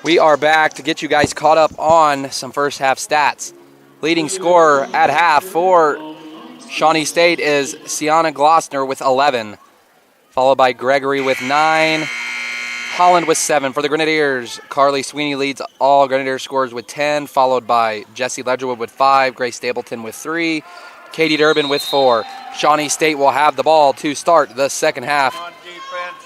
We are back to get you guys caught up on some first half stats. Leading scorer at half for Shawnee State is Sienna Glossner with 11, followed by Gregory with 9, Holland with 7. For the Grenadiers, Carly Sweeney leads all Grenadier scorers with 10, followed by Jessie Ledgerwood with 5, Grace Stapleton with 3, Katie Durbin with 4. Shawnee State will have the ball to start the second half. On defense.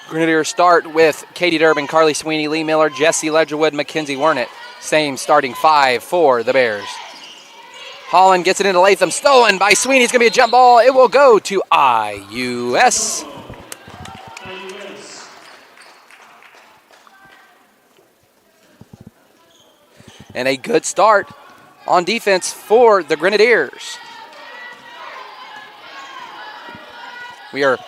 Grenadiers start with Katie Durbin, Carly Sweeney, Lee Miller, Jessie Ledgerwood, Mackenzie Wernitt. Same starting 5 for the Bears. Holland gets it into Latham, stolen by Sweeney. It's going to be a jump ball. It will go to IUS. And a good start on defense for the Grenadiers. We are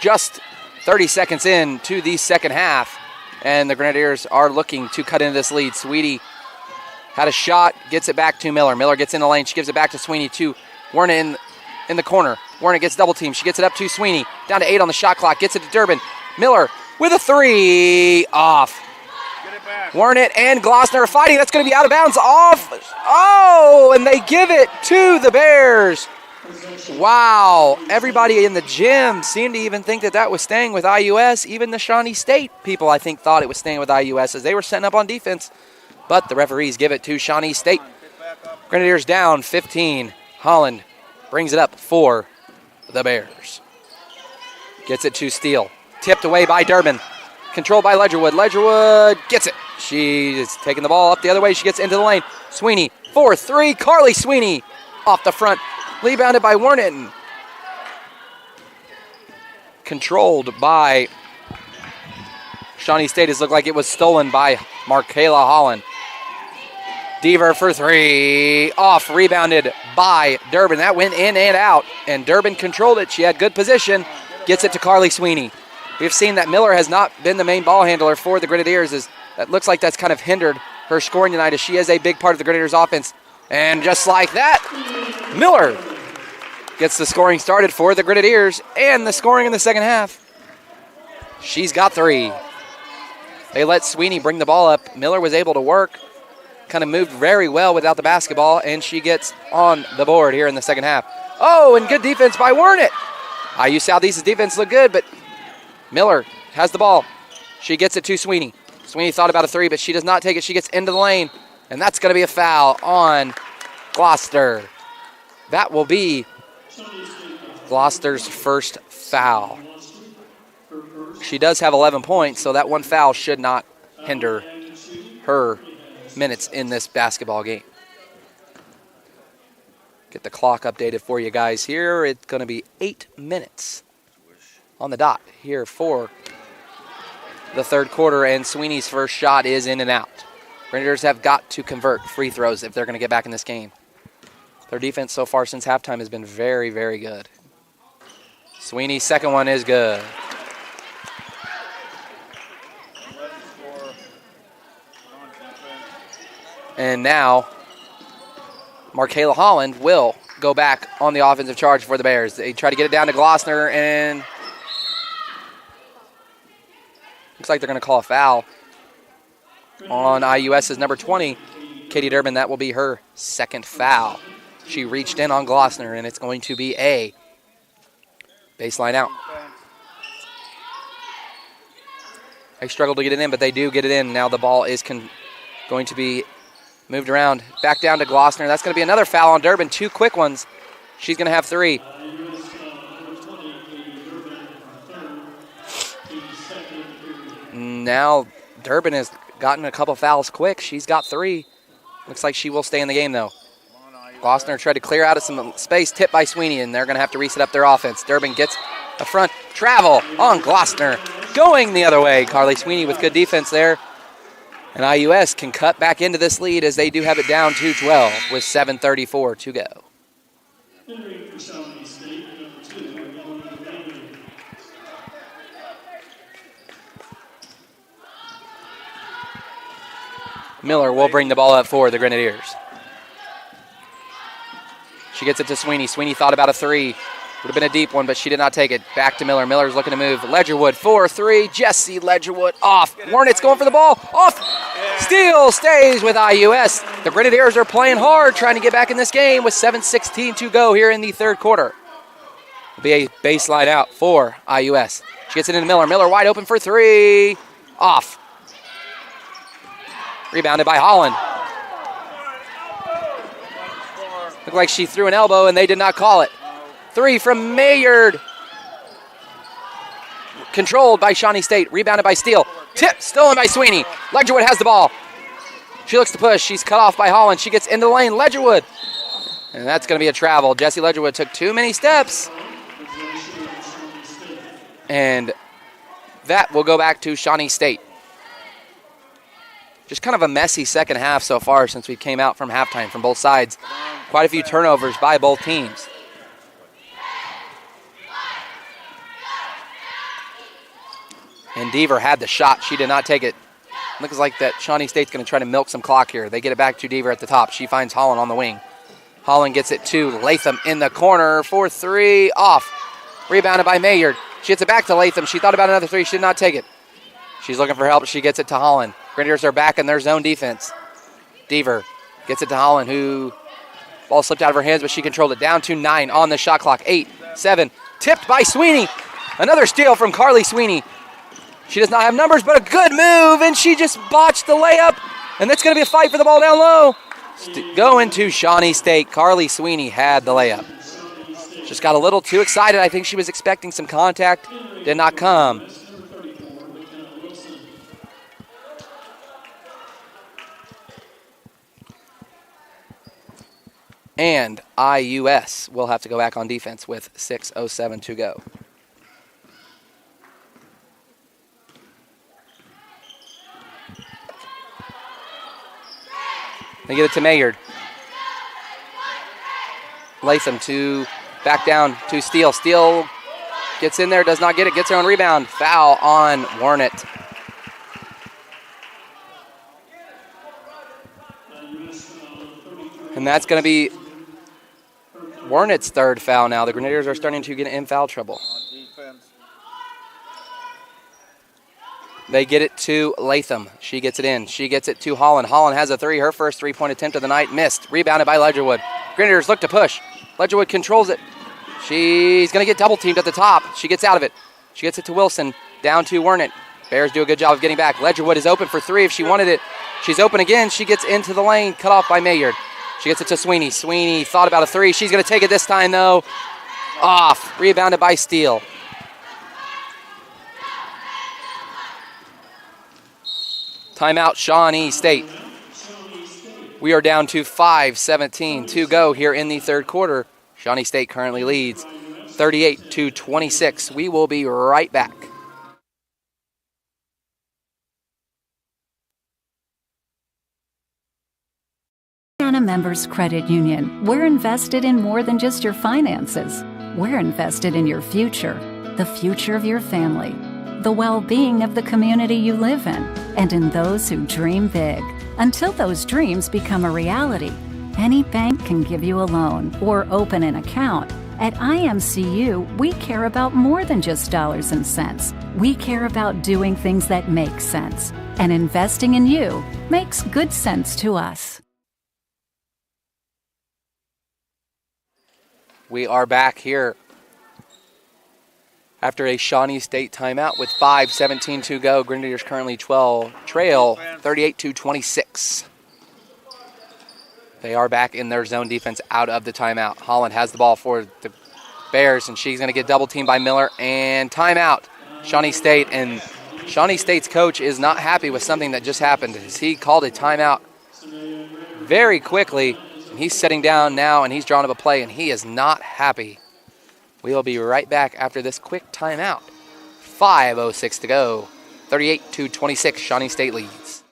just 30 seconds into the second half, and the Grenadiers are looking to cut into this lead. Sweeney had a shot, gets it back to Miller. Miller gets in the lane. She gives it back to Sweeney to Wernitt in the corner. Wernitt gets double teamed. She gets it up to Sweeney. Down to 8 on the shot clock. Gets it to Durbin. Miller with a 3 off. Get it back. Wernitt and Glossner are fighting. That's going to be out of bounds. Off. Oh, and they give it to the Bears. Wow. Everybody in the gym seemed to even think that that was staying with IUS. Even the Shawnee State people, I think, thought it was staying with IUS as they were setting up on defense. But the referees give it to Shawnee State. Grenadiers down 15. Holland brings it up for the Bears. Gets it to Steele. Tipped away by Durbin. Controlled by Ledgerwood. Ledgerwood gets it. She is taking the ball up the other way. She gets into the lane. Sweeney, 4-3. Carly Sweeney off the front. Rebounded by Wernitt. Controlled by Shawnee State. It looked like it was stolen by Markayla Holland. Deaver for 3. Off. Rebounded by Durbin. That went in and out. And Durbin controlled it. She had good position. Gets it to Carly Sweeney. We've seen that Miller has not been the main ball handler for the Grenadiers. That looks like that's kind of hindered her scoring tonight, as she is a big part of the Grenadiers' offense. And just like that, Miller gets the scoring started for the Grenadiers and the scoring in the second half. She's got 3. They let Sweeney bring the ball up. Miller was able to work, kind of moved very well without the basketball, and she gets on the board here in the second half. Oh, and good defense by Wernitt. IU Southeast's defense looked good, but Miller has the ball. She gets it to Sweeney. Sweeney thought about a 3, but she does not take it. She gets into the lane, and that's going to be a foul on Gloucester. That will be Gloucester's first foul. She does have 11 points, so that one foul should not hinder her minutes in this basketball game. Get the clock updated for you guys here. It's going to be 8 minutes on the dot here for the third quarter, and Sweeney's first shot is in and out. Grenadiers have got to convert free throws if they're going to get back in this game. Their defense so far since halftime has been very, very good. Sweeney's second one is good. And now Markayla Holland will go back on the offensive charge for the Bears. They try to get it down to Glossner, and looks like they're going to call a foul on IUS's number 20, Katie Durbin. That will be her second foul. She reached in on Glossner, and it's going to be a baseline out. They struggled to get it in, but they do get it in. Now the ball is going to be moved around. Back down to Glossner. That's going to be another foul on Durbin. 2 quick ones. She's going to have 3. Now Durbin has gotten a couple fouls quick. She's got 3. Looks like she will stay in the game, though. Glossner tried to clear out of some space, tipped by Sweeney, and they're going to have to reset up their offense. Durbin gets a front travel on Glossner. Going the other way. Carly Sweeney with good defense there. And IUS can cut back into this lead as they do have it down to 12 with 7:34 to go. Miller will bring the ball up for the Grenadiers. She gets it to Sweeney. Sweeney thought about a 3. Would have been a deep one, but she did not take it. Back to Miller. Miller's looking to move. Ledgerwood, 4-3. Jesse Ledgerwood off. Warnet's going for the ball. Off. Steele stays with IUS. The Grenadiers are playing hard, trying to get back in this game with 7:16 to go here in the third quarter. Will be a baseline out for IUS. She gets it into Miller. Miller wide open for three. Off. Rebounded by Holland. Looked like she threw an elbow and they did not call it. Three from Maynard. Controlled by Shawnee State. Rebounded by Steele. Tip stolen by Sweeney. Ledgerwood has the ball. She looks to push. She's cut off by Holland. She gets into the lane. Ledgerwood. And that's going to be a travel. Jesse Ledgerwood took too many steps. And that will go back to Shawnee State. Just kind of a messy second half so far since we came out from halftime from both sides. Quite a few turnovers by both teams. And Deaver had the shot. She did not take it. Looks like that Shawnee State's going to try to milk some clock here. They get it back to Deaver at the top. She finds Holland on the wing. Holland gets it to Latham in the corner. 4-3 off. Rebounded by Maynard. She gets it back to Latham. She thought about another three. She did not take it. She's looking for help. She gets it to Holland. Grenadiers are back in their zone defense. Deaver gets it to Holland, who ball slipped out of her hands, but she controlled it. Down to 9 on the shot clock. 8, 7. Tipped by Sweeney. Another steal from Carly Sweeney. She does not have numbers, but a good move, and she just botched the layup. And that's going to be a fight for the ball down low. Going to Shawnee State. Carly Sweeney had the layup. Just got a little too excited. I think she was expecting some contact. Did not come. And IUS will have to go back on defense with 6:07 to go. They get it to Maynard. Latham to back down to Steele. Steele gets in there, does not get it, gets her own rebound. Foul on Warnet. And that's going to be Warnet's third foul now. The Grenadiers are starting to get in foul trouble. They get it to Latham. She gets it in. She gets it to Holland. Holland has a three. Her first three-point attempt of the night. Missed. Rebounded by Ledgerwood. Grenadiers look to push. Ledgerwood controls it. She's going to get double-teamed at the top. She gets out of it. She gets it to Wilson. Down to Warnet. Bears do a good job of getting back. Ledgerwood is open for three if she wanted it. She's open again. She gets into the lane. Cut off by Maynard. She gets it to Sweeney. Sweeney thought about a three. She's going to take it this time, though. Off. Rebounded by Steele. Timeout, Shawnee State. We are down to 5:17 to go here in the third quarter. Shawnee State currently leads 38-26. We will be right back. Indiana Members Credit Union. We're invested in more than just your finances. We're invested in your future, the future of your family, the well-being of the community you live in, and in those who dream big. Until those dreams become a reality, any bank can give you a loan or open an account. At IMCU, we care about more than just dollars and cents. We care about doing things that make sense. And investing in you makes good sense to us. We are back here after a Shawnee State timeout with 5:17 to go. Grenadiers currently trail 38-26. They are back in their zone defense out of the timeout. Holland has the ball for the Bears, and she's going to get double teamed by Miller. And timeout, Shawnee State. And Shawnee State's coach is not happy with something that just happened, as he called a timeout very quickly. And he's sitting down now, and he's drawn up a play, and he is not happy. We will be right back after this quick timeout. 5:06 to go. 38-26, Shawnee State leads.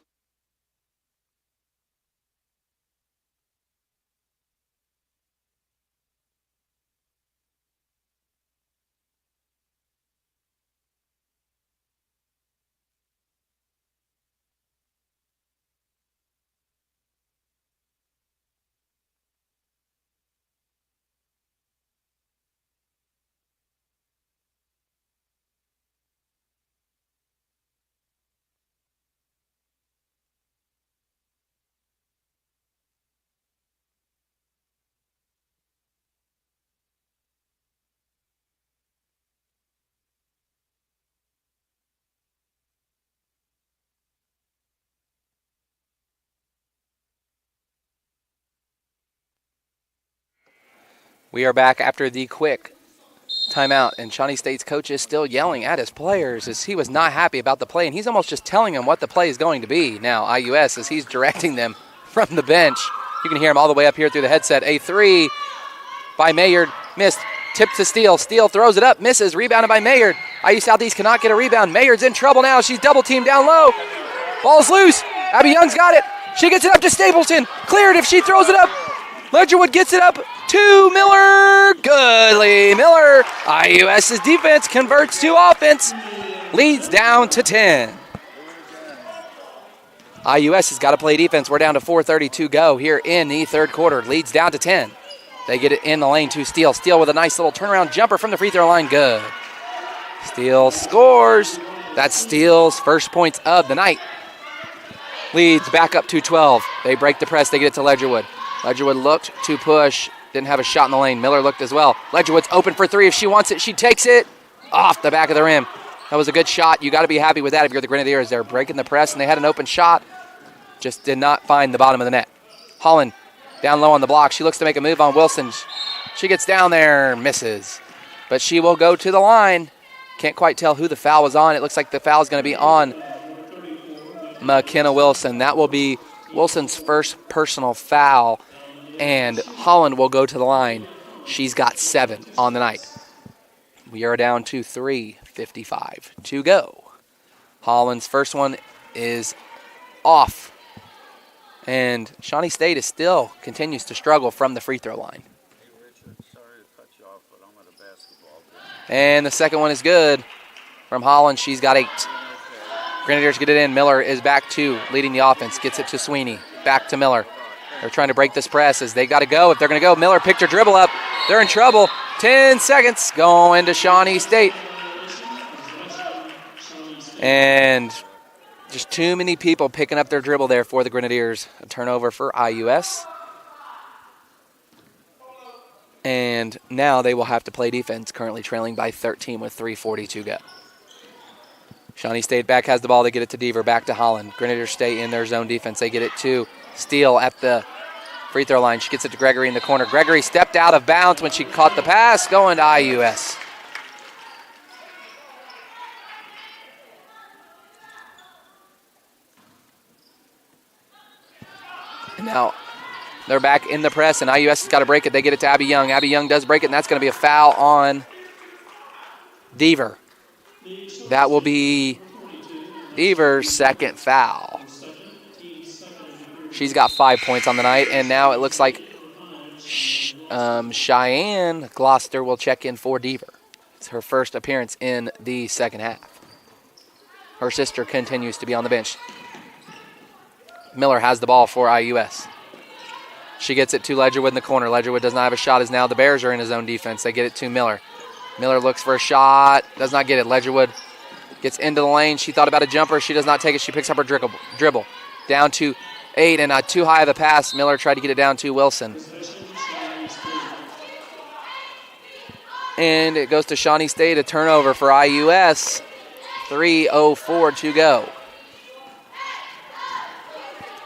We are back after the quick timeout, and Shawnee State's coach is still yelling at his players as he was not happy about the play, and he's almost just telling them what the play is going to be now, IUS, as he's directing them from the bench. You can hear him all the way up here through the headset. A three by Maynard, missed. Tip to Steele. Steele throws it up, misses. Rebounded by Maynard. IU Southeast cannot get a rebound. Maynard's in trouble now. She's double teamed down low. Ball's loose. Abby Young's got it. She gets it up to Stapleton. Cleared if she throws it up. Ledgerwood gets it up to Miller. Goodly. Miller. IUS's defense converts to offense. Leads down to 10. IUS has got to play defense. We're down to 4:32 go here in the third quarter. Leads down to 10. They get it in the lane to Steele. Steele with a nice little turnaround jumper from the free throw line. Good. Steele scores. That's Steele's first points of the night. Leads back up to 12. They break the press. They get it to Ledgerwood. Ledgerwood looked to push. Didn't have a shot in the lane. Miller looked as well. Ledgerwood's open for three. If she wants it, she takes it off the back of the rim. That was a good shot. You got to be happy with that if you're the Grenadiers. They're breaking the press, and they had an open shot. Just did not find the bottom of the net. Holland down low on the block. She looks to make a move on Wilson. She gets down there, misses. But she will go to the line. Can't quite tell who the foul was on. It looks like the foul is going to be on McKenna Wilson. That will be Wilson's first personal foul, and Holland will go to the line. She's got 7 on the night. We are down to 3:55 to go. Holland's first one is off. And Shawnee State is still continues to struggle from the free throw line. Hey, Richard, sorry to cut you off, but I'm at a basketball game. And the second one is good from Holland. She's got 8. Grenadiers get it in. Miller is back to leading the offense. Gets it to Sweeney. Back to Miller. They're trying to break this press as they got to go. If they're going to go, Miller picked her dribble up. They're in trouble. 10 seconds going to Shawnee State. And just too many people picking up their dribble there for the Grenadiers. A turnover for IUS. And now they will have to play defense, currently trailing by 13 with 3:40 to go. Shawnee State back has the ball. They get it to Deaver. Back to Holland. Grenadiers stay in their zone defense. They get it to Steele at the free throw line. She gets it to Gregory in the corner. Gregory stepped out of bounds when she caught the pass, going to IUS. And now they're back in the press, and IUS has got to break it. They get it to Abby Young. Abby Young does break it, and that's going to be a foul on Deaver. That will be Deaver's second foul. She's got 5 points on the night, and now it looks like Cheyenne Gloucester will check in for Deaver. It's her first appearance in the second half. Her sister continues to be on the bench. Miller has the ball for IUS. She gets it to Ledgerwood in the corner. Ledgerwood does not have a shot as now the Bears are in his own defense. They get it to Miller. Miller looks for a shot. Does not get it. Ledgerwood gets into the lane. She thought about a jumper. She does not take it. She picks up her dribble. Down to 8 and too high of a pass. Miller tried to get it down to Wilson. And it goes to Shawnee State. A turnover for IUS. 3:04 to go.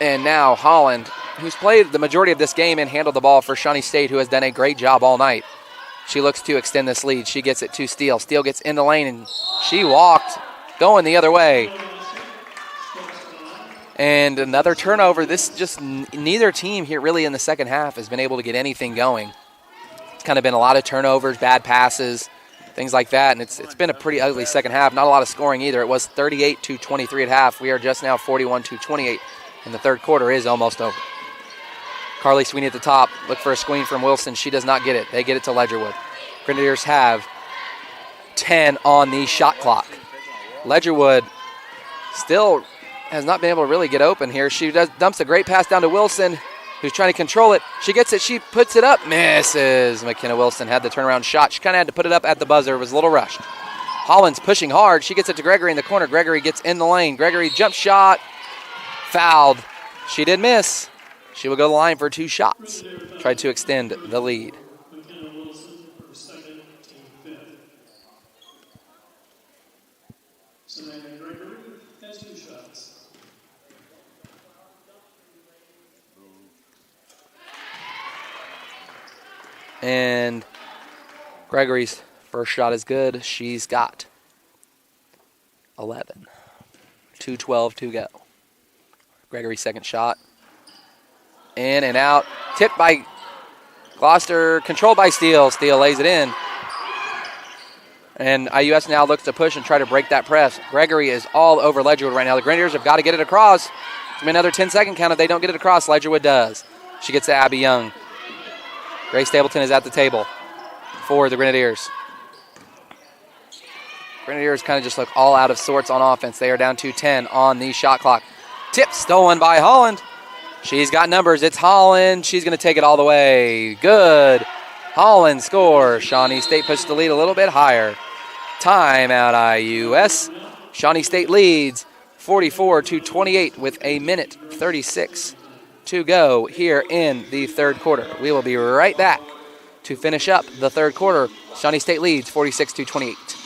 And now Holland, who's played the majority of this game and handled the ball for Shawnee State, who has done a great job all night. She looks to extend this lead. She gets it to Steele. Steele gets in the lane, and she walked, going the other way. And another turnover. This just neither team here really in the second half has been able to get anything going. It's kind of been a lot of turnovers, bad passes, things like that, and it's been a pretty ugly second half. Not a lot of scoring either. It was 38-23 at half. We are just now 41-28. And the third quarter is almost over. Carly Sweeney at the top. Look for a screen from Wilson. She does not get it. They get it to Ledgerwood. Grenadiers have 10 on the shot clock. Ledgerwood still has not been able to really get open here. She dumps a great pass down to Wilson, who's trying to control it. She gets it. She puts it up. Misses. McKenna Wilson had the turnaround shot. She kind of had to put it up at the buzzer. It was a little rushed. Holland's pushing hard. She gets it to Gregory in the corner. Gregory gets in the lane. Gregory jump shot. Fouled. She did miss. She will go to the line for 2 shots. Tried to extend the lead. And Gregory's first shot is good. She's got 11. 2:12 to go. Gregory's second shot. In and out. Tipped by Gloucester. Controlled by Steele. Steele lays it in. And IUS now looks to push and try to break that press. Gregory is all over Ledgerwood right now. The Grenadiers have got to get it across. It's been another 10-second count. If they don't get it across, Ledgerwood does. She gets to Abby Young. Grace Stapleton is at the table for the Grenadiers. Grenadiers kind of just look all out of sorts on offense. They are down to 10 on the shot clock. Tip stolen by Holland. She's got numbers. It's Holland. She's going to take it all the way. Good. Holland scores. Shawnee State pushed the lead a little bit higher. Timeout IUS. Shawnee State leads 44-28 with a minute 36 to go here in the third quarter. We will be right back to finish up the third quarter. Shawnee State leads 46-28.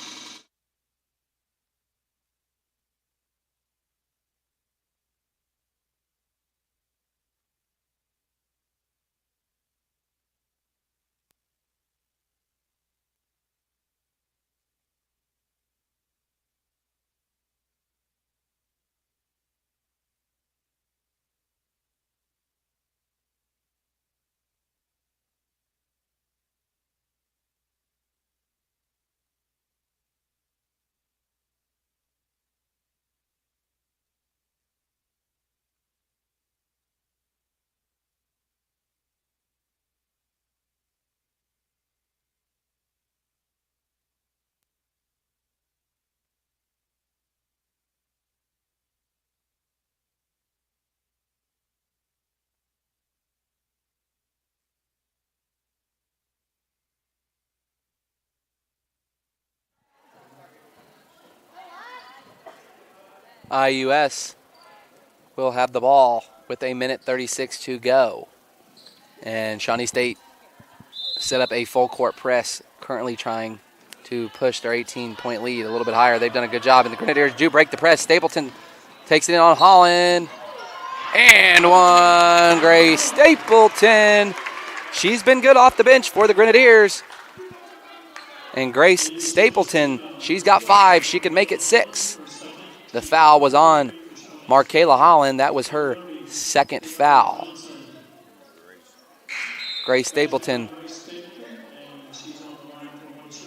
IUS will have the ball with a minute 36 to go. And Shawnee State set up a full court press, currently trying to push their 18-point lead a little bit higher. They've done a good job, and the Grenadiers do break the press. Stapleton takes it in on Holland. And one, Grace Stapleton. She's been good off the bench for the Grenadiers. And Grace Stapleton, she's got 5. She can make it 6. The foul was on Markayla Holland. That was her second foul. Grace Stapleton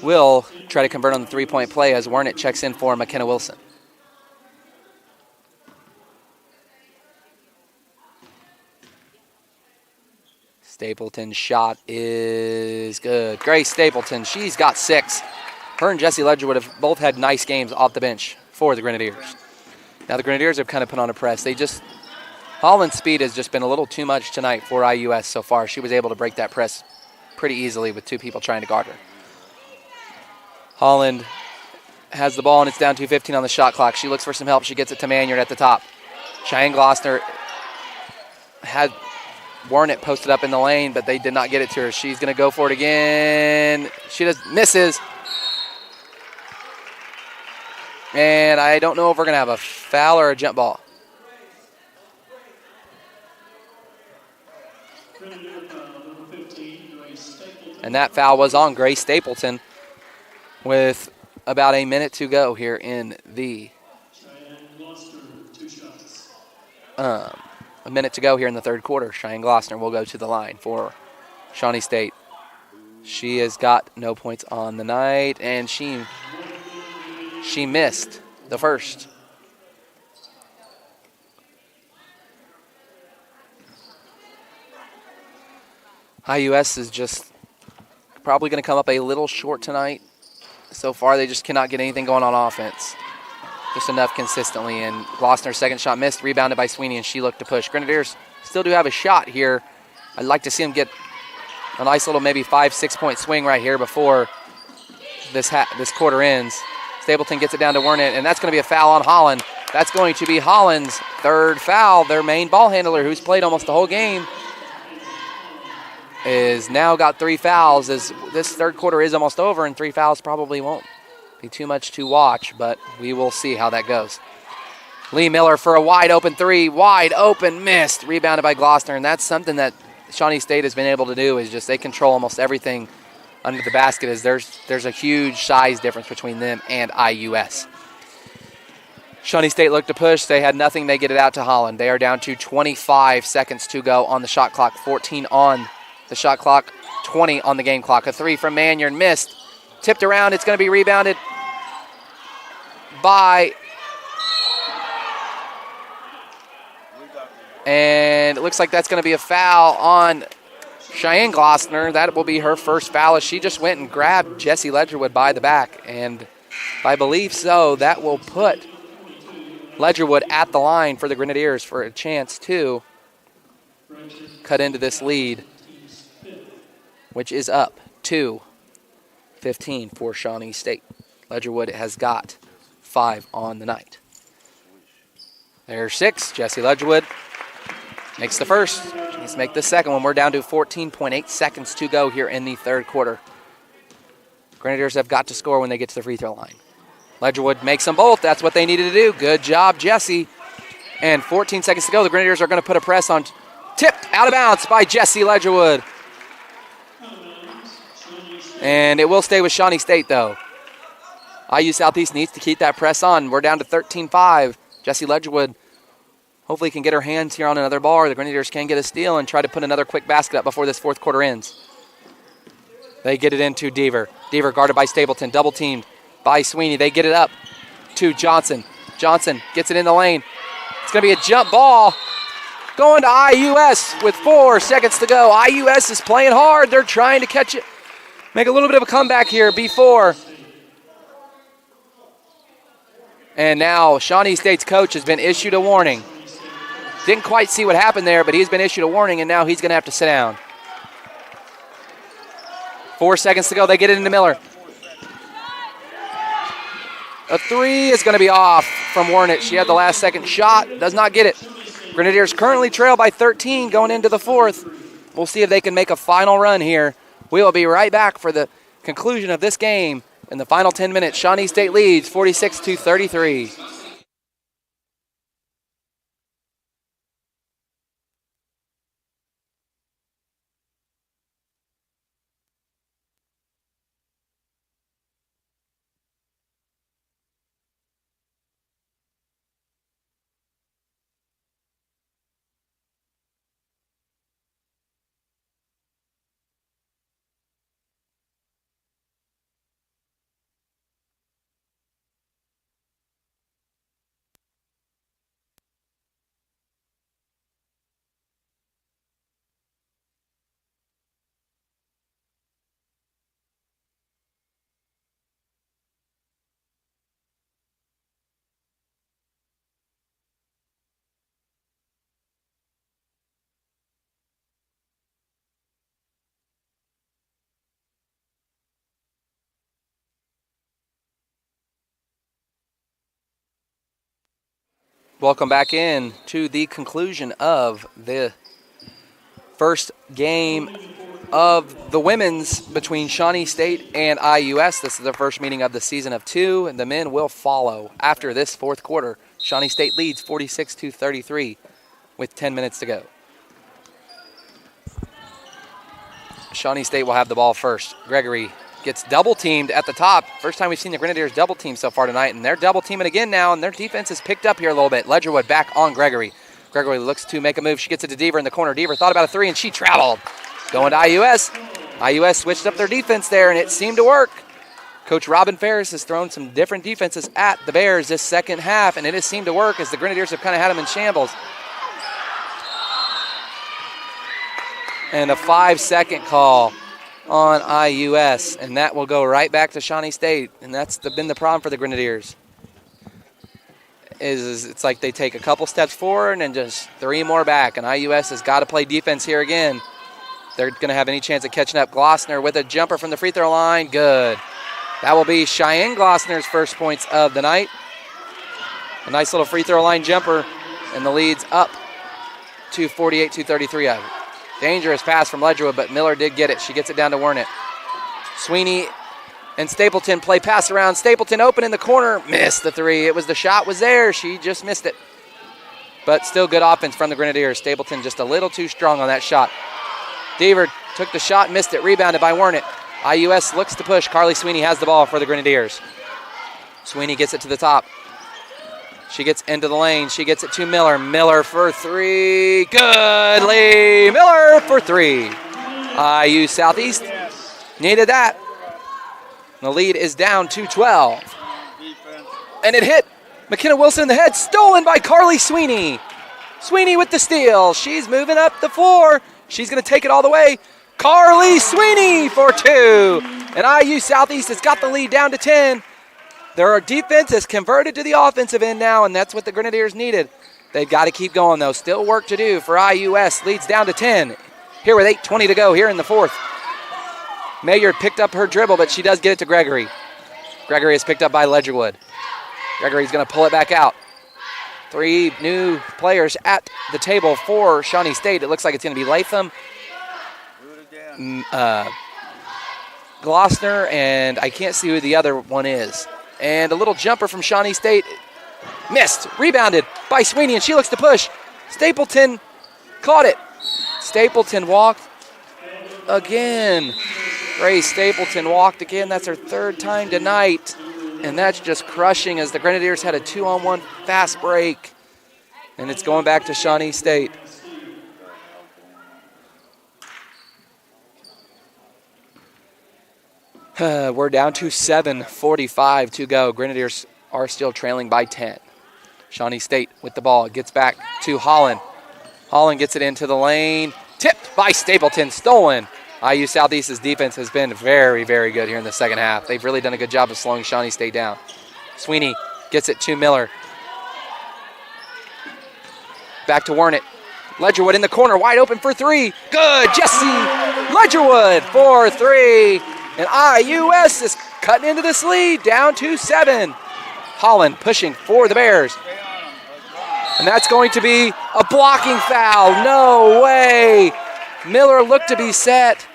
will try to convert on the three-point play as Wernick checks in for McKenna Wilson. Stapleton's shot is good. Grace Stapleton, she's got 6. Her and Jessie Ledgerwood have both had nice games off the bench for the Grenadiers. Now the Grenadiers have kind of put on a press. Holland's speed has just been a little too much tonight for IUS so far. She was able to break that press pretty easily with 2 people trying to guard her. Holland has the ball and it's down to 15 on the shot clock. She looks for some help. She gets it to Maynard at the top. Cheyenne Glossner had Warnett posted up in the lane, but they did not get it to her. She's going to go for it again. She misses. And I don't know if we're going to have a foul or a jump ball. And that foul was on Grace Stapleton with about a minute to go here in the a minute to go here in the third quarter. Cheyenne Glossner will go to the line for Shawnee State. She has got no points on the night, and she missed the first. IUS is just probably going to come up a little short tonight. So far, they just cannot get anything going on offense. Just enough consistently. And Glossner's second shot missed, rebounded by Sweeney, and she looked to push. Grenadiers still do have a shot here. I'd like to see them get a nice little maybe 5-6 point swing right here before this quarter ends. Stapleton gets it down to Wernick, and that's going to be a foul on Holland. That's going to be Holland's third foul. Their main ball handler, who's played almost the whole game, is now got 3 fouls. As this third quarter is almost over, and 3 fouls probably won't be too much to watch, but we will see how that goes. Lee Miller for a wide open 3. Wide open, missed. Rebounded by Glossner, and that's something that Shawnee State has been able to do is just they control almost everything under the basket. As there's a huge size difference between them and IUS. Shawnee State looked to push. They had nothing. They get it out to Holland. They are down to 25 seconds to go on the shot clock. 14 on the shot clock, 20 on the game clock. A three from Mannion missed. Tipped around. It's going to be rebounded by... And it looks like that's going to be a foul on Cheyenne Glossner. That will be her first foul as she just went and grabbed Jessie Ledgerwood by the back. And if I believe so, that will put Ledgerwood at the line for the Grenadiers for a chance to cut into this lead, which is up to 15 for Shawnee State. Ledgerwood has got 5 on the night. There's 6. Jessie Ledgerwood makes the first. She needs to make the second one. We're down to 14.8 seconds to go here in the third quarter. Grenadiers have got to score when they get to the free throw line. Ledgerwood makes them both. That's what they needed to do. Good job, Jessie. And 14 seconds to go. The Grenadiers are going to put a press on. Tipped out of bounds by Jessie Ledgerwood. And it will stay with Shawnee State, though. IU Southeast needs to keep that press on. We're down to 13-5. Jessie Ledgerwood hopefully can get her hands here on another ball. The Grenadiers can get a steal and try to put another quick basket up before this fourth quarter ends. They get it into Deaver. Deaver guarded by Stapleton, double teamed by Sweeney. They get it up to Johnson. Johnson gets it in the lane. It's going to be a jump ball going to IUS with 4 seconds to go. IUS is playing hard. They're trying to catch it. Make a little bit of a comeback here before. And now Shawnee State's coach has been issued a warning. Didn't quite see what happened there, but he's been issued a warning, and now he's going to have to sit down. 4 seconds to go. They get it into Miller. A three is going to be off from Warnett. She had the last second shot. Does not get it. Grenadiers currently trail by 13 going into the fourth. We'll see if they can make a final run here. We will be right back for the conclusion of this game. In the final 10 minutes, Shawnee State leads 46-33. Welcome back in to the conclusion of the first game of the women's between Shawnee State and IUS. This is the first meeting of the season of 2, and the men will follow after this fourth quarter. Shawnee State leads 46-33 with 10 minutes to go. Shawnee State will have the ball first. Gregory gets double-teamed at the top. First time we've seen the Grenadiers double-team so far tonight, and they're double-teaming again now, and their defense has picked up here a little bit. Ledgerwood back on Gregory. Gregory looks to make a move. She gets it to Deaver in the corner. Deaver thought about a three, and she traveled. Going to IUS. IUS switched up their defense there, and it seemed to work. Coach Robin Ferris has thrown some different defenses at the Bears this second half, and it has seemed to work as the Grenadiers have kind of had them in shambles. And a 5-second call on IUS, and that will go right back to Shawnee State, and that's been the problem for the Grenadiers. It's like they take a couple steps forward and then just 3 more back, and IUS has got to play defense here again. They're going to have any chance of catching up. Glossner with a jumper from the free throw line. Good. That will be Cheyenne Glossner's first points of the night. A nice little free throw line jumper, and the lead's up to 48-33. Dangerous pass from Ledgerwood, but Miller did get it. She gets it down to Wernick. Sweeney and Stapleton play pass around. Stapleton open in the corner. Missed the three. The shot was there. She just missed it. But still good offense from the Grenadiers. Stapleton just a little too strong on that shot. Deaver took the shot, missed it, rebounded by Wernick. IUS looks to push. Carly Sweeney has the ball for the Grenadiers. Sweeney gets it to the top. She gets into the lane. She gets it to Miller. Miller for three. Good, Lee. Miller for three. IU Southeast needed that. The lead is down to 12. And it hit McKenna Wilson in the head. Stolen by Carly Sweeney. Sweeney with the steal. She's moving up the floor. She's going to take it all the way. Carly Sweeney for two. And IU Southeast has got the lead down to 10. Their defense has converted to the offensive end now, and that's what the Grenadiers needed. They've got to keep going, though. Still work to do for IUS. Leads down to 10. Here with 8:20 to go here in the fourth. Mayer picked up her dribble, but she does get it to Gregory. Gregory is picked up by Ledgerwood. Gregory's going to pull it back out. Three new players at the table for Shawnee State. It looks like it's going to be Latham, Glossner, and I can't see who the other one is. And a little jumper from Shawnee State. Missed. Rebounded by Sweeney, and she looks to push. Stapleton caught it. Stapleton walked again. Ray Stapleton walked again. That's her third time tonight. And that's just crushing as the Grenadiers had a 2-on-1 fast break. And it's going back to Shawnee State. We're down to 7:45 to go. Grenadiers are still trailing by 10. Shawnee State with the ball. Gets back to Holland. Holland gets it into the lane. Tipped by Stapleton. Stolen. IU Southeast's defense has been very, very good here in the second half. They've really done a good job of slowing Shawnee State down. Sweeney gets it to Miller. Back to Wernick. Ledgerwood in the corner, wide open for three. Good, Jesse Ledgerwood for three. And IUS is cutting into this lead, down to 7. Holland pushing for the Bears. And that's going to be a blocking foul. No way. Miller looked to be set.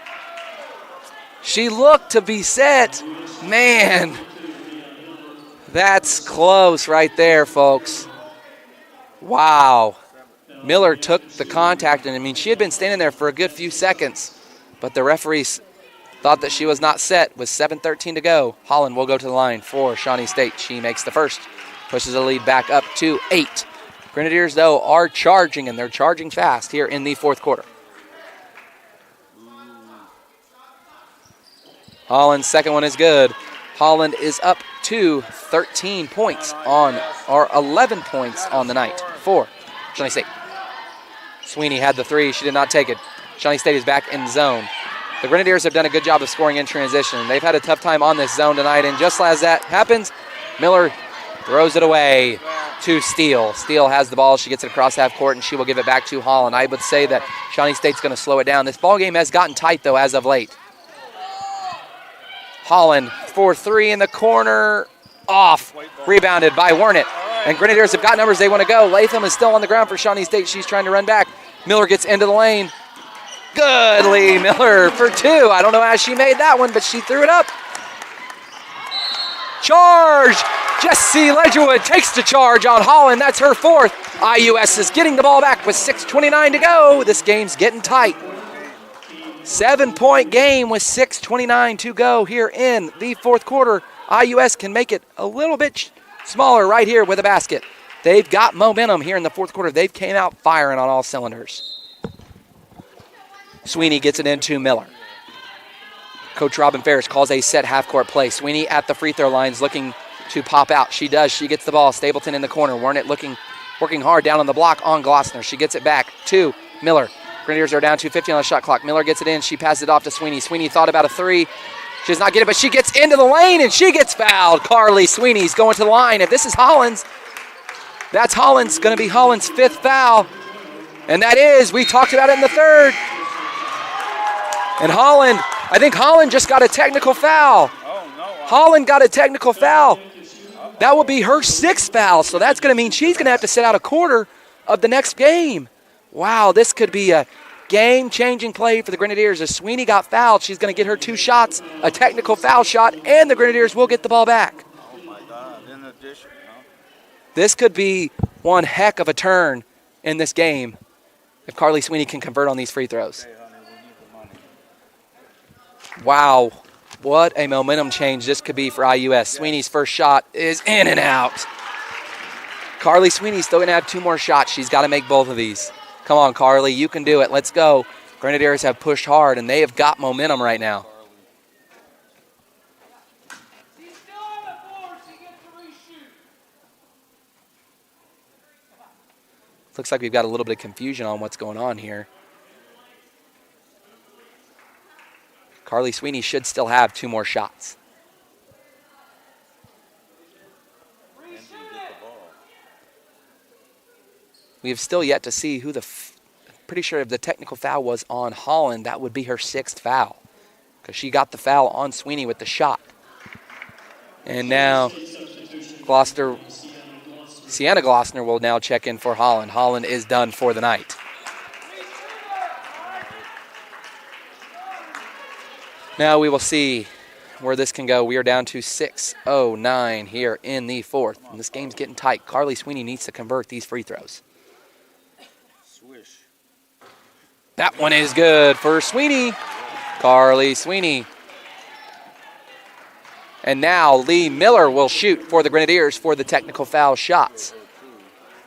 She looked to be set. Man, that's close right there, folks. Wow. Miller took the contact, and I mean, she had been standing there for a good few seconds, but the referees thought that she was not set with 7:13 to go. Holland will go to the line for Shawnee State. She makes the first, pushes the lead back up to 8. Grenadiers, though, are charging, and they're charging fast here in the fourth quarter. Holland's second one is good. Holland is up to 13 points on, or 11 points on the night for Shawnee State. Sweeney had the three. She did not take it. Shawnee State is back in zone. The Grenadiers have done a good job of scoring in transition. They've had a tough time on this zone tonight, and just as that happens, Miller throws it away to Steele. Steele has the ball. She gets it across half court, and she will give it back to Holland. I would say that Shawnee State's going to slow it down. This ball game has gotten tight, though, as of late. Holland for three in the corner. Off. Rebounded by Wernick. And Grenadiers have got numbers they want to go. Latham is still on the ground for Shawnee State. She's trying to run back. Miller gets into the lane. Good, Lee Miller for two. I don't know how she made that one, but she threw it up. Charge. Jesse Ledgerwood takes the charge on Holland. That's her fourth. IUS is getting the ball back with 6:29 to go. This game's getting tight. 7-point game with 6:29 to go here in the fourth quarter. IUS can make it a little bit smaller right here with a basket. They've got momentum here in the fourth quarter. They've came out firing on all cylinders. Sweeney gets it into Miller. Coach Robin Ferris calls a set half-court play. Sweeney at the free throw lines looking to pop out. She does. She gets the ball. Stapleton in the corner. Wernick working hard down on the block on Glossner. She gets it back to Miller. Grenadiers are down to 15 on the shot clock. Miller gets it in. She passes it off to Sweeney. Sweeney thought about a three. She does not get it, but she gets into the lane, and she gets fouled. Carly Sweeney's going to the line. If this is Holland's, that's Holland's going to be Holland's fifth foul. And that is, we talked about it in the third. And Holland, I think Holland just got a technical foul. Holland got a technical foul. That will be her sixth foul, so that's going to mean she's going to have to sit out a quarter of the next game. Wow, this could be a game-changing play for the Grenadiers. As Sweeney got fouled, she's going to get her 2 shots, a technical foul shot, and the Grenadiers will get the ball back. Oh, my God. In addition, This could be one heck of a turn in this game if Carly Sweeney can convert on these free throws. Hey, honey, we need the Wow, what a momentum change this could be for IUS. Sweeney's first shot is in and out. Carly Sweeney's still going to have 2 more shots. She's got to make both of these. Come on, Carly, you can do it. Let's go. Grenadiers have pushed hard, and they have got momentum right now. She's still on the floor. She gets to reshoot. Looks like we've got a little bit of confusion on what's going on here. Carly Sweeney should still have 2 more shots. We have still yet to see who pretty sure if the technical foul was on Holland, that would be her 6th foul, because she got the foul on Sweeney with the shot. And now Sienna Glossner will now check in for Holland. Holland is done for the night. Now we will see where this can go. We are down to 6:09 here in the 4th. And this game's getting tight. Carly Sweeney needs to convert these free throws. Swish. That one is good for Sweeney. Carly Sweeney. And now Lee Miller will shoot for the Grenadiers for the technical foul shots.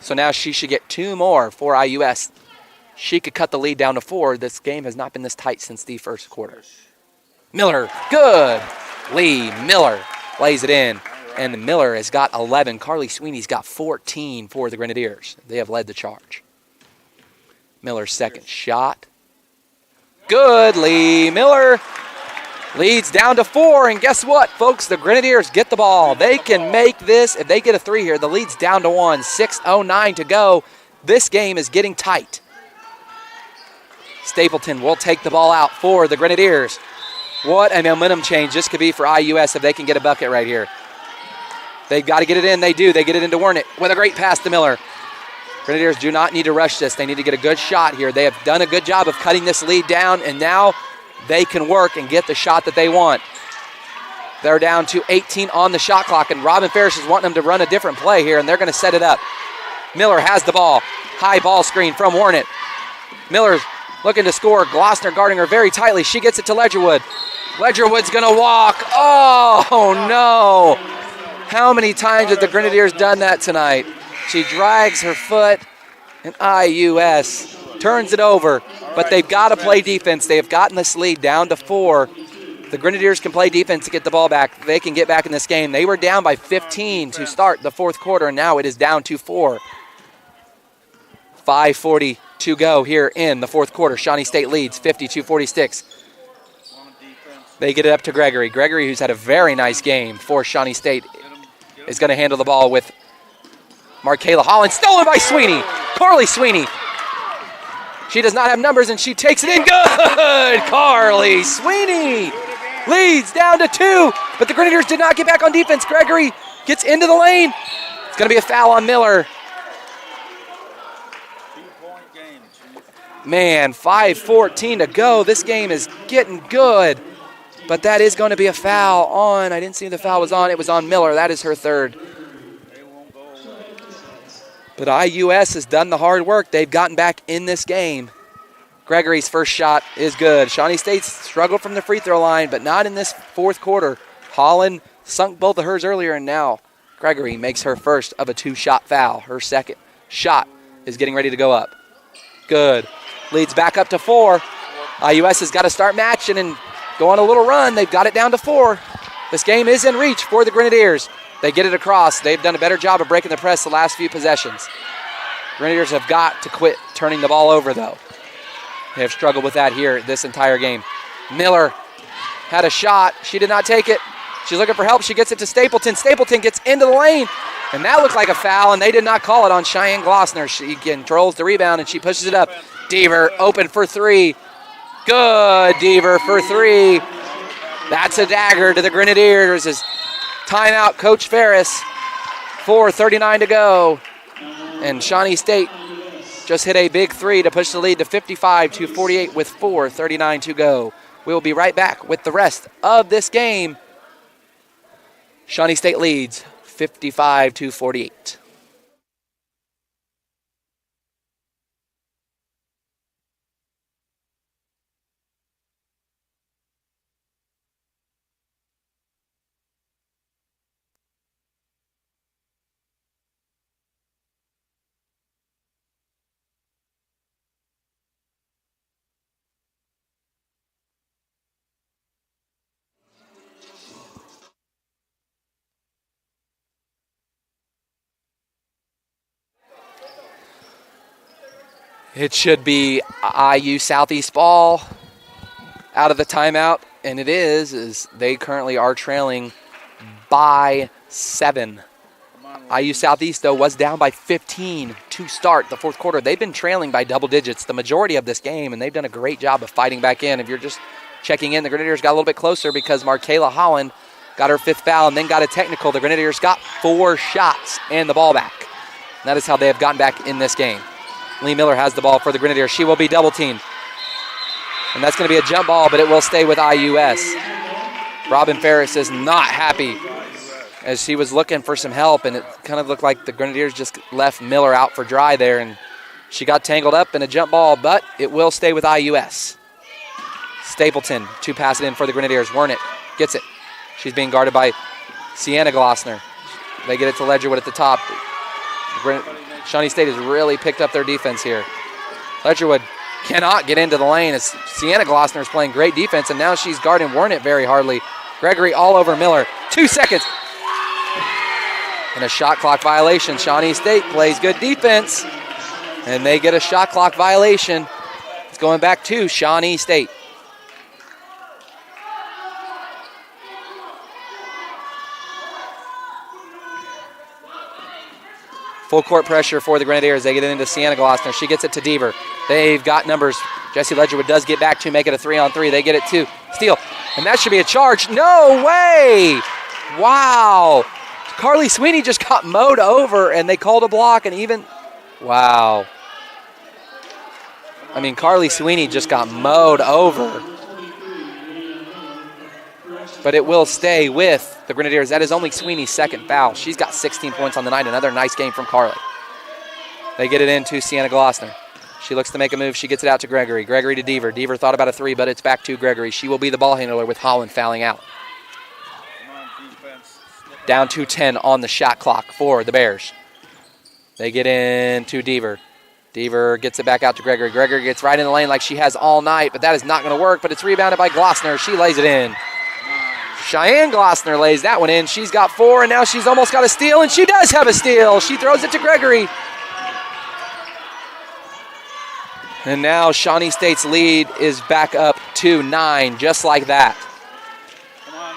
So now she should get 2 more for IUS. She could cut the lead down to 4. This game has not been this tight since the first quarter. Miller, good. Lee Miller lays it in. And Miller has got 11. Carly Sweeney's got 14 for the Grenadiers. They have led the charge. Miller's second shot. Good. Lee Miller leads down to 4. And guess what, folks? The Grenadiers get the ball. They can make this. If they get a 3 here, the lead's down to 1. 6:09 to go. This game is getting tight. Stapleton will take the ball out for the Grenadiers. What a momentum change this could be for IUS if they can get a bucket right here. They've got to get it in. They do. They get it into Wernick with a great pass to Miller. Grenadiers do not need to rush this. They need to get a good shot here. They have done a good job of cutting this lead down, and now they can work and get the shot that they want. They're down to 18 on the shot clock, and Robin Ferris is wanting them to run a different play here, and they're going to set it up. Miller has the ball. High ball screen from Wernick. Miller's looking to score. Glossner guarding her very tightly. She gets it to Ledgerwood. Ledgerwood's going to walk. Oh, no. How many times have the Grenadiers done that tonight? She drags her foot, and IUS turns it over. But they've got to play defense. They have gotten this lead down to 4. The Grenadiers can play defense to get the ball back. They can get back in this game. They were down by 15 to start the 4th quarter, and now it is down to 4. 5:40 to go here in the 4th quarter. Shawnee State leads 52-46. They get it up to Gregory. Gregory, who's had a very nice game for Shawnee State, is going to handle the ball with Markayla Holland. Stolen by Sweeney. Carly Sweeney. She does not have numbers, and she takes it in. Good! Carly Sweeney leads down to 2, but the Grenadiers did not get back on defense. Gregory gets into the lane. It's going to be a foul on Miller. Man, 5:14 to go. This game is getting good. But that is going to be a foul on. I didn't see the foul was on. It was on Miller. That is her 3rd. But IUS has done the hard work. They've gotten back in this game. Gregory's first shot is good. Shawnee State struggled from the free throw line, but not in this 4th quarter. Holland sunk both of hers earlier, and now Gregory makes her first of a 2-shot foul. Her second shot is getting ready to go up. Good. Leads back up to 4. IUS has got to start matching and go on a little run. They've got it down to 4. This game is in reach for the Grenadiers. They get it across. They've done a better job of breaking the press the last few possessions. Grenadiers have got to quit turning the ball over, though. They have struggled with that here this entire game. Miller had a shot. She did not take it. She's looking for help. She gets it to Stapleton. Stapleton gets into the lane, and that looked like a foul, and they did not call it on Cheyenne Glossner. She controls the rebound, and she pushes it up. Deaver open for 3. Good, Deaver for 3. That's a dagger to the Grenadiers. As timeout, Coach Ferris. 4:39 to go. And Shawnee State just hit a big 3 to push the lead to 55-48 with 4:39 to go. We will be right back with the rest of this game. Shawnee State leads 55-48. It should be IU Southeast ball out of the timeout, and it is they currently are trailing by 7. IU Southeast, though, was down by 15 to start the fourth quarter. They've been trailing by double digits the majority of this game, and they've done a great job of fighting back in. If you're just checking in, the Grenadiers got a little bit closer because Markayla Holland got her 5th foul and then got a technical. The Grenadiers got 4 shots and the ball back. And that is how they have gotten back in this game. Lee Miller has the ball for the Grenadiers. She will be double teamed. And that's going to be a jump ball, but it will stay with IUS. Robin Ferris is not happy as she was looking for some help, and it kind of looked like the Grenadiers just left Miller out for dry there, and she got tangled up in a jump ball, but it will stay with IUS. Stapleton to pass it in for the Grenadiers. Wernick gets it. She's being guarded by Sienna Glossner. They get it to Ledgerwood at the top. Shawnee State has really picked up their defense here. Ledgerwood cannot get into the lane as Sienna Glossner is playing great defense, and now she's guarding Wernick very hardly. Gregory all over Miller. 2 seconds. And a shot clock violation. Shawnee State plays good defense, and they get a shot clock violation. It's going back to Shawnee State. Full court pressure for the Grenadiers. They get it into Sienna Glossner. She gets it to Deaver. They've got numbers. Jessie Ledgerwood does get back to make it a 3-on-3. They get it to Steele. And that should be a charge. No way! Wow. Carly Sweeney just got mowed over, and they called a block, and even, wow. I mean, Carly Sweeney just got mowed over. But it will stay with the Grenadiers. That is only Sweeney's 2nd foul. She's got 16 points on the night. Another nice game from Carly. They get it into Sienna Glossner. She looks to make a move. She gets it out to Gregory. Gregory to Deaver. Deaver thought about a 3, but it's back to Gregory. She will be the ball handler with Holland fouling out. Down to 10 on the shot clock for the Bears. They get into Deaver. Deaver gets it back out to Gregory. Gregory gets right in the lane like she has all night, but that is not going to work, but it's rebounded by Glossner. She lays it in. Cheyenne Glossner lays that one in. She's got 4, and now she's almost got a steal, and she does have a steal. She throws it to Gregory. And now Shawnee State's lead is back up to 9, just like that.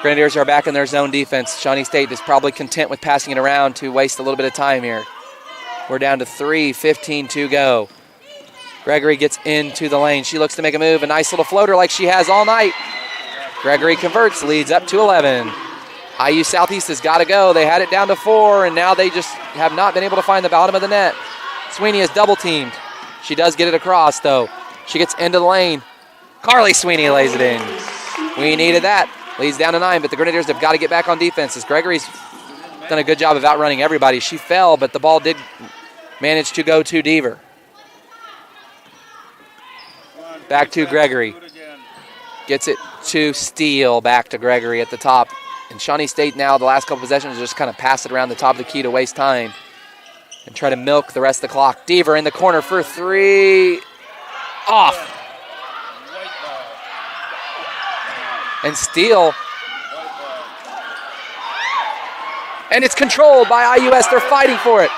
Grenadiers are back in their zone defense. Shawnee State is probably content with passing it around to waste a little bit of time here. We're down to 3:15 to go. Gregory gets into the lane. She looks to make a move. A nice little floater like she has all night. Gregory converts, leads up to 11. IU Southeast has got to go. They had it down to 4, and now they just have not been able to find the bottom of the net. Sweeney is double teamed. She does get it across, though. She gets into the lane. Carly Sweeney lays it in. We needed that. Leads down to 9, but the Grenadiers have got to get back on defense as Gregory's done a good job of outrunning everybody. She fell, but the ball did manage to go to Deaver. Back to Gregory. Gets it to Steele. Back to Gregory at the top. And Shawnee State now, the last couple possessions, just kind of pass it around the top of the key to waste time and try to milk the rest of the clock. Deaver in the corner for 3. Off. And Steele. And it's controlled by IUS. They're fighting for it.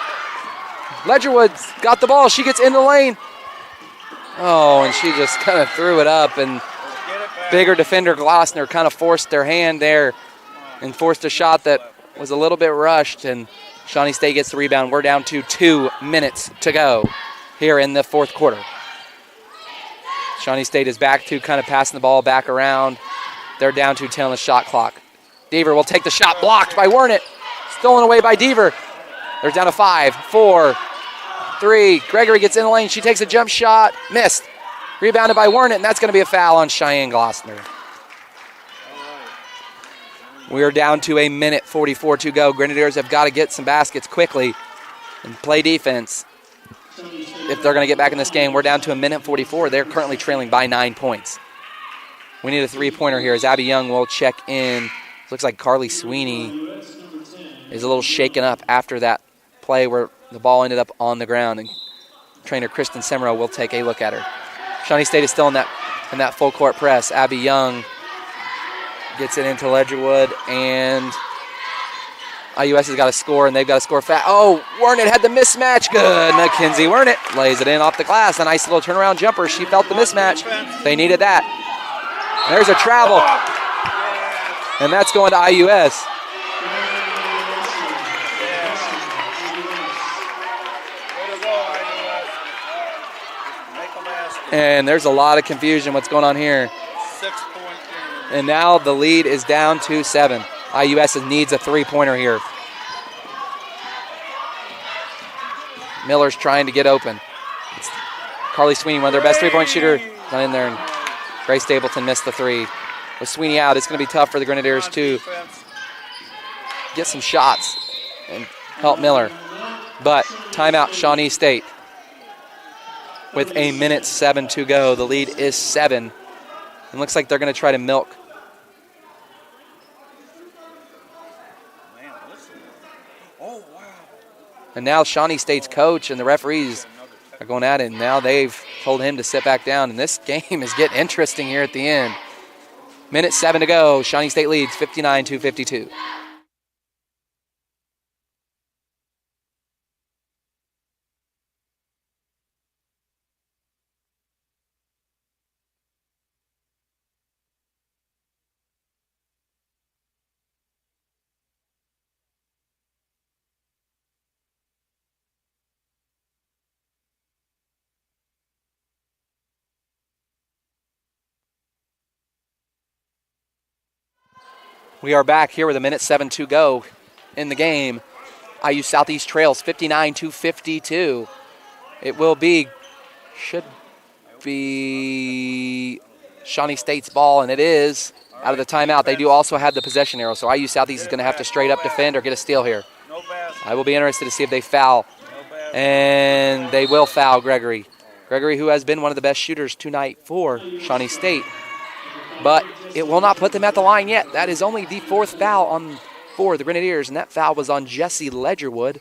Ledgerwood's got the ball. She gets in the lane. Oh, and she just kind of threw it up. And bigger defender Glossner kind of forced their hand there and forced a shot that was a little bit rushed. And Shawnee State gets the rebound. We're down to 2 minutes to go here in the fourth quarter. Shawnee State is back to kind of passing the ball back around. They're down to 10 on the shot clock. Deaver will take the shot, blocked by Wernick. Stolen away by Deaver. They're down to 5, 4, 3. Gregory gets in the lane. She takes a jump shot. Missed. Rebounded by Wernick, and that's going to be a foul on Cheyenne Glossner. We are down to 1:44 to go. Grenadiers have got to get some baskets quickly and play defense if they're going to get back in this game. We're down to 1:44. They're currently trailing by 9 points. We need a three-pointer here as Abby Young will check in. Looks like Carly Sweeney is a little shaken up after that play where the ball ended up on the ground, and trainer Kristen Semro will take a look at her. Shawnee State is still in that full court press. Abby Young gets it into Ledgerwood, and IUS has got to score, and they've got to score fast. Oh, Wernitt had the mismatch. Good. Mackenzie Wernitt lays it in off the glass. A nice little turnaround jumper. She felt the mismatch. They needed that. There's a travel. And that's going to IUS. And there's a lot of confusion what's going on here. 6-point game. And now the lead is down to 7. IUS needs a three-pointer here. Miller's trying to get open. It's Carly Sweeney, one of their best three-point shooters, not in there. And Grace Stapleton missed the three. With Sweeney out, it's going to be tough for the Grenadiers to get some shots and help Miller. But timeout, Shawnee State. With 1:07 to go, the lead is 7. It looks like they're going to try to milk. Oh, wow. And now Shawnee State's coach and the referees are going at it. And now they've told him to sit back down. And this game is getting interesting here at the end. 1:07 to go. Shawnee State leads 59-52. We are back here with 1:07 to go in the game. IU Southeast trails 59-52. It will be, should be Shawnee State's ball, and it is out of the timeout. They do also have the possession arrow, so IU Southeast is going to have to straight up defend or get a steal here. I will be interested to see if they foul. And they will foul Gregory. Gregory, who has been one of the best shooters tonight for Shawnee State. But it will not put them at the line yet. That is only the 4th foul for the Grenadiers, and that foul was on Jesse Ledgerwood.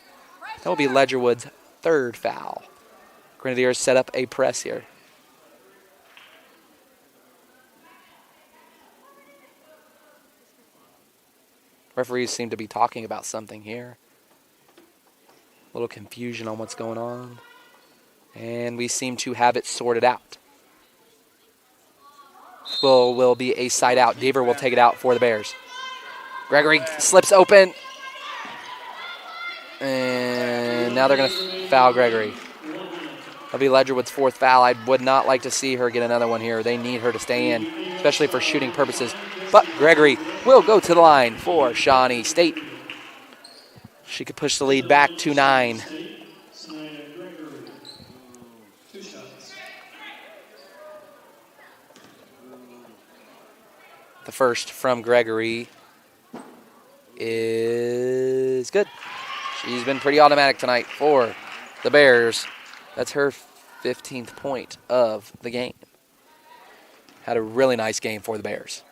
That will be Ledgerwood's 3rd foul. Grenadiers set up a press here. Referees seem to be talking about something here. A little confusion on what's going on. And we seem to have it sorted out. Will be a side out. Deaver will take it out for the Bears. Gregory slips open. And now they're going to foul Gregory. That'll be Ledgerwood's 4th foul. I would not like to see her get another one here. They need her to stay in, especially for shooting purposes. But Gregory will go to the line for Shawnee State. She could push the lead back to 9. The first from Gregory is good. She's been pretty automatic tonight for the Bears. That's her 15th point of the game. Had a really nice game for the Bears.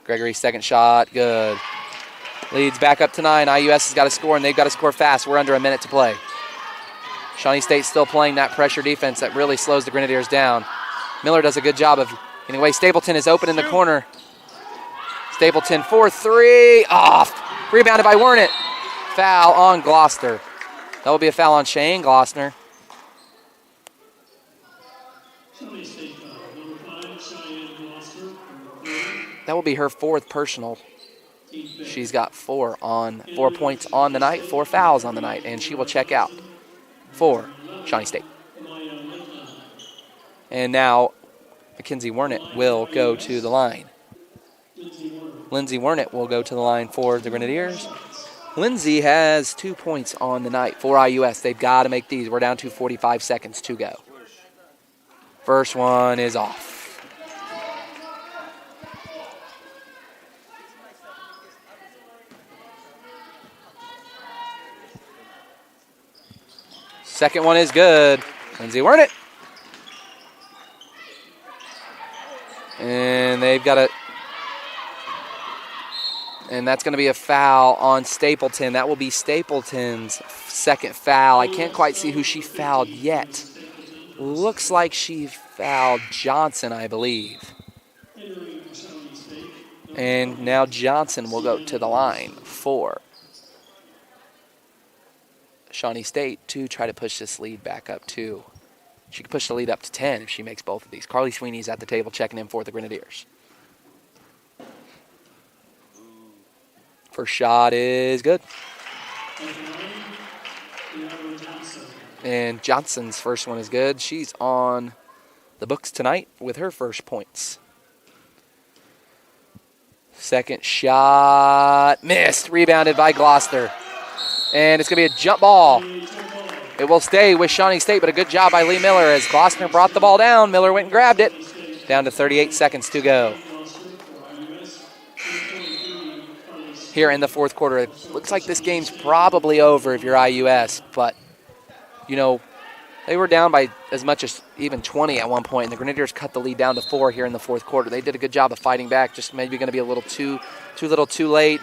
Gregory's 2nd shot, good. Leads back up to 9. IUS has got to score, and they've got to score fast. We're under a minute to play. Shawnee State still playing that pressure defense that really slows the Grenadiers down. Miller does a good job of getting away. Stapleton is open in the corner. Stapleton for 3. Off. Rebounded by Wernitt. Foul on Gloucester. That will be a foul on Shane Gloucester. That will be her 4th personal. She's got 4 points on the night, 4 fouls on the night, and she will check out for Shawnee State. And now Mackenzie Wernitt will go to the line. Lindsay Wernitt will go to the line for the Grenadiers. Lindsay has 2 points on the night for IUS. They've got to make these. We're down to 45 seconds to go. First one is off. Second one is good. Lindsay Wernitt. And they've got a... And that's going to be a foul on Stapleton. That will be Stapleton's 2nd foul. I can't quite see who she fouled yet. Looks like she fouled Johnson, I believe. And now Johnson will go to the line for Shawnee State to try to push this lead back up to. She could push the lead up to 10 if she makes both of these. Carly Sweeney's at the table checking in for the Grenadiers. First shot is good. And Johnson's first one is good. She's on the books tonight with her first points. Second shot missed. Rebounded by Gloucester. And it's going to be a jump ball. It will stay with Shawnee State, but a good job by Lee Miller as Gloucester brought the ball down. Miller went and grabbed it. Down to 38 seconds to go. Here in the fourth quarter, it looks like this game's probably over if you're IUS, but, you know, they were down by as much as even 20 at one point, and the Grenadiers cut the lead down to 4 here in the fourth quarter. They did a good job of fighting back, just maybe going to be a little too late.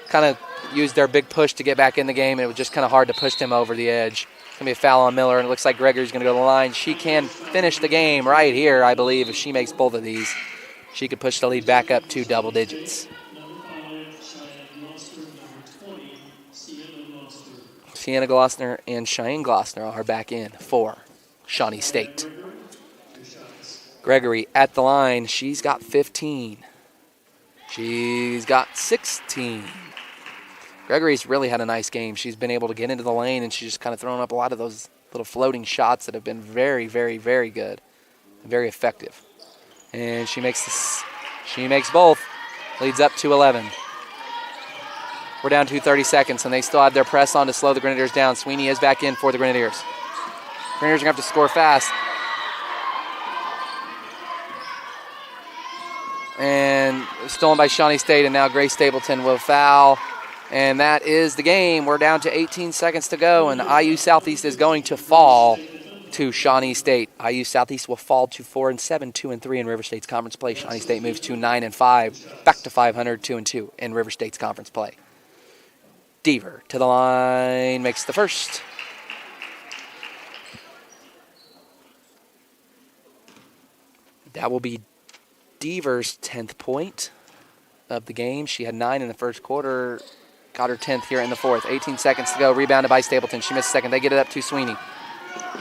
Kind of used their big push to get back in the game, and it was just kind of hard to push them over the edge. It's going to be a foul on Miller, and it looks like Gregory's going to go to the line. She can finish the game right here, I believe. If she makes both of these, she could push the lead back up to double digits. Sienna Gloucester and Cheyenne Gloucester are back in for Shawnee State. Gregory at the line. She's got 15. She's got 16. Gregory's really had a nice game. She's been able to get into the lane, and she's just kind of thrown up a lot of those little floating shots that have been very, very, very good and very effective. And she makes this. She makes both. Leads up to 11. We're down to 30 seconds, and they still have their press on to slow the Grenadiers down. Sweeney is back in for the Grenadiers. Grenadiers are going to have to score fast. And stolen by Shawnee State, and now Grace Stapleton will foul. And that is the game. We're down to 18 seconds to go, and IU Southeast is going to fall to Shawnee State. IU Southeast will fall to 4-7, 2-3 in River State's conference play. Shawnee State moves to 9-5, back to 500, 2-2 in River State's conference play. Deaver to the line, makes the first. That will be Deaver's 10th point of the game. She had 9 in the first quarter, got her 10th here in the fourth. 18 seconds to go, rebounded by Stapleton. She missed a second. They get it up to Sweeney.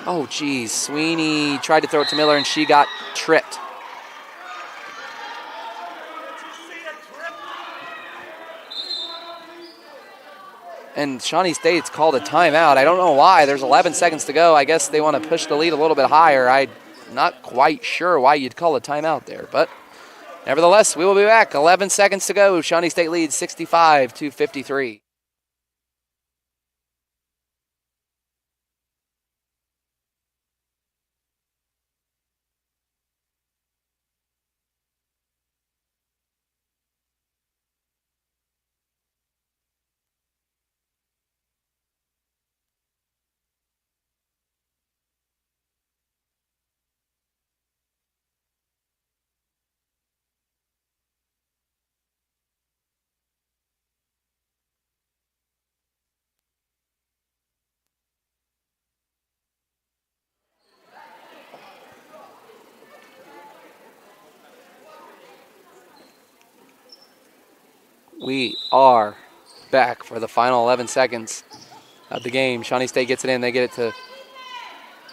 Oh, geez. Sweeney tried to throw it to Miller, and she got tripped. And Shawnee State's called a timeout. I don't know why. There's 11 seconds to go. I guess they want to push the lead a little bit higher. I'm not quite sure why you'd call a timeout there. But nevertheless, we will be back. 11 seconds to go. Shawnee State leads 65-53. We are back for the final 11 seconds of the game. Shawnee State gets it in. They get it to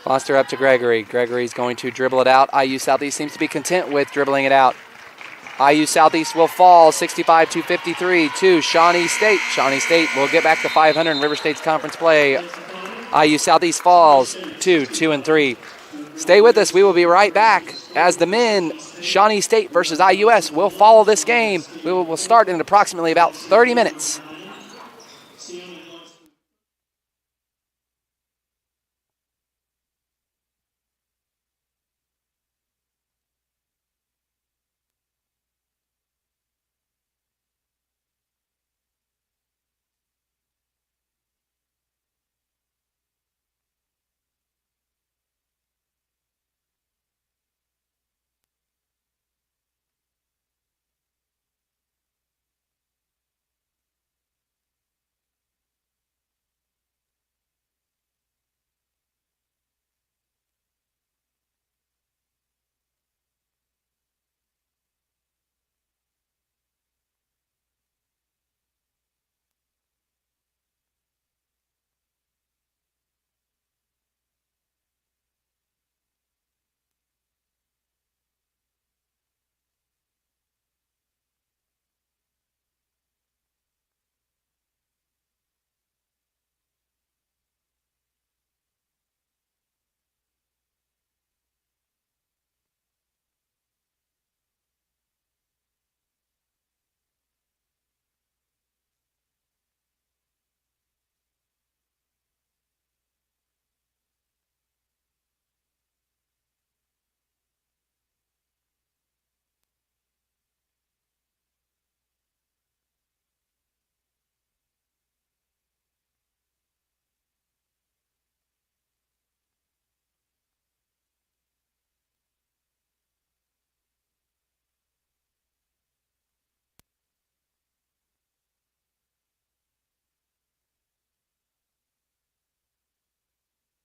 Gloucester, up to Gregory. Gregory's going to dribble it out. IU Southeast seems to be content with dribbling it out. IU Southeast will fall 65-53 to Shawnee State. Shawnee State will get back to 500 in River State's conference play. IU Southeast falls to 2-3. Stay with us. We will be right back as the men, Shawnee State versus IUS, will follow this game. We will start in approximately about 30 minutes.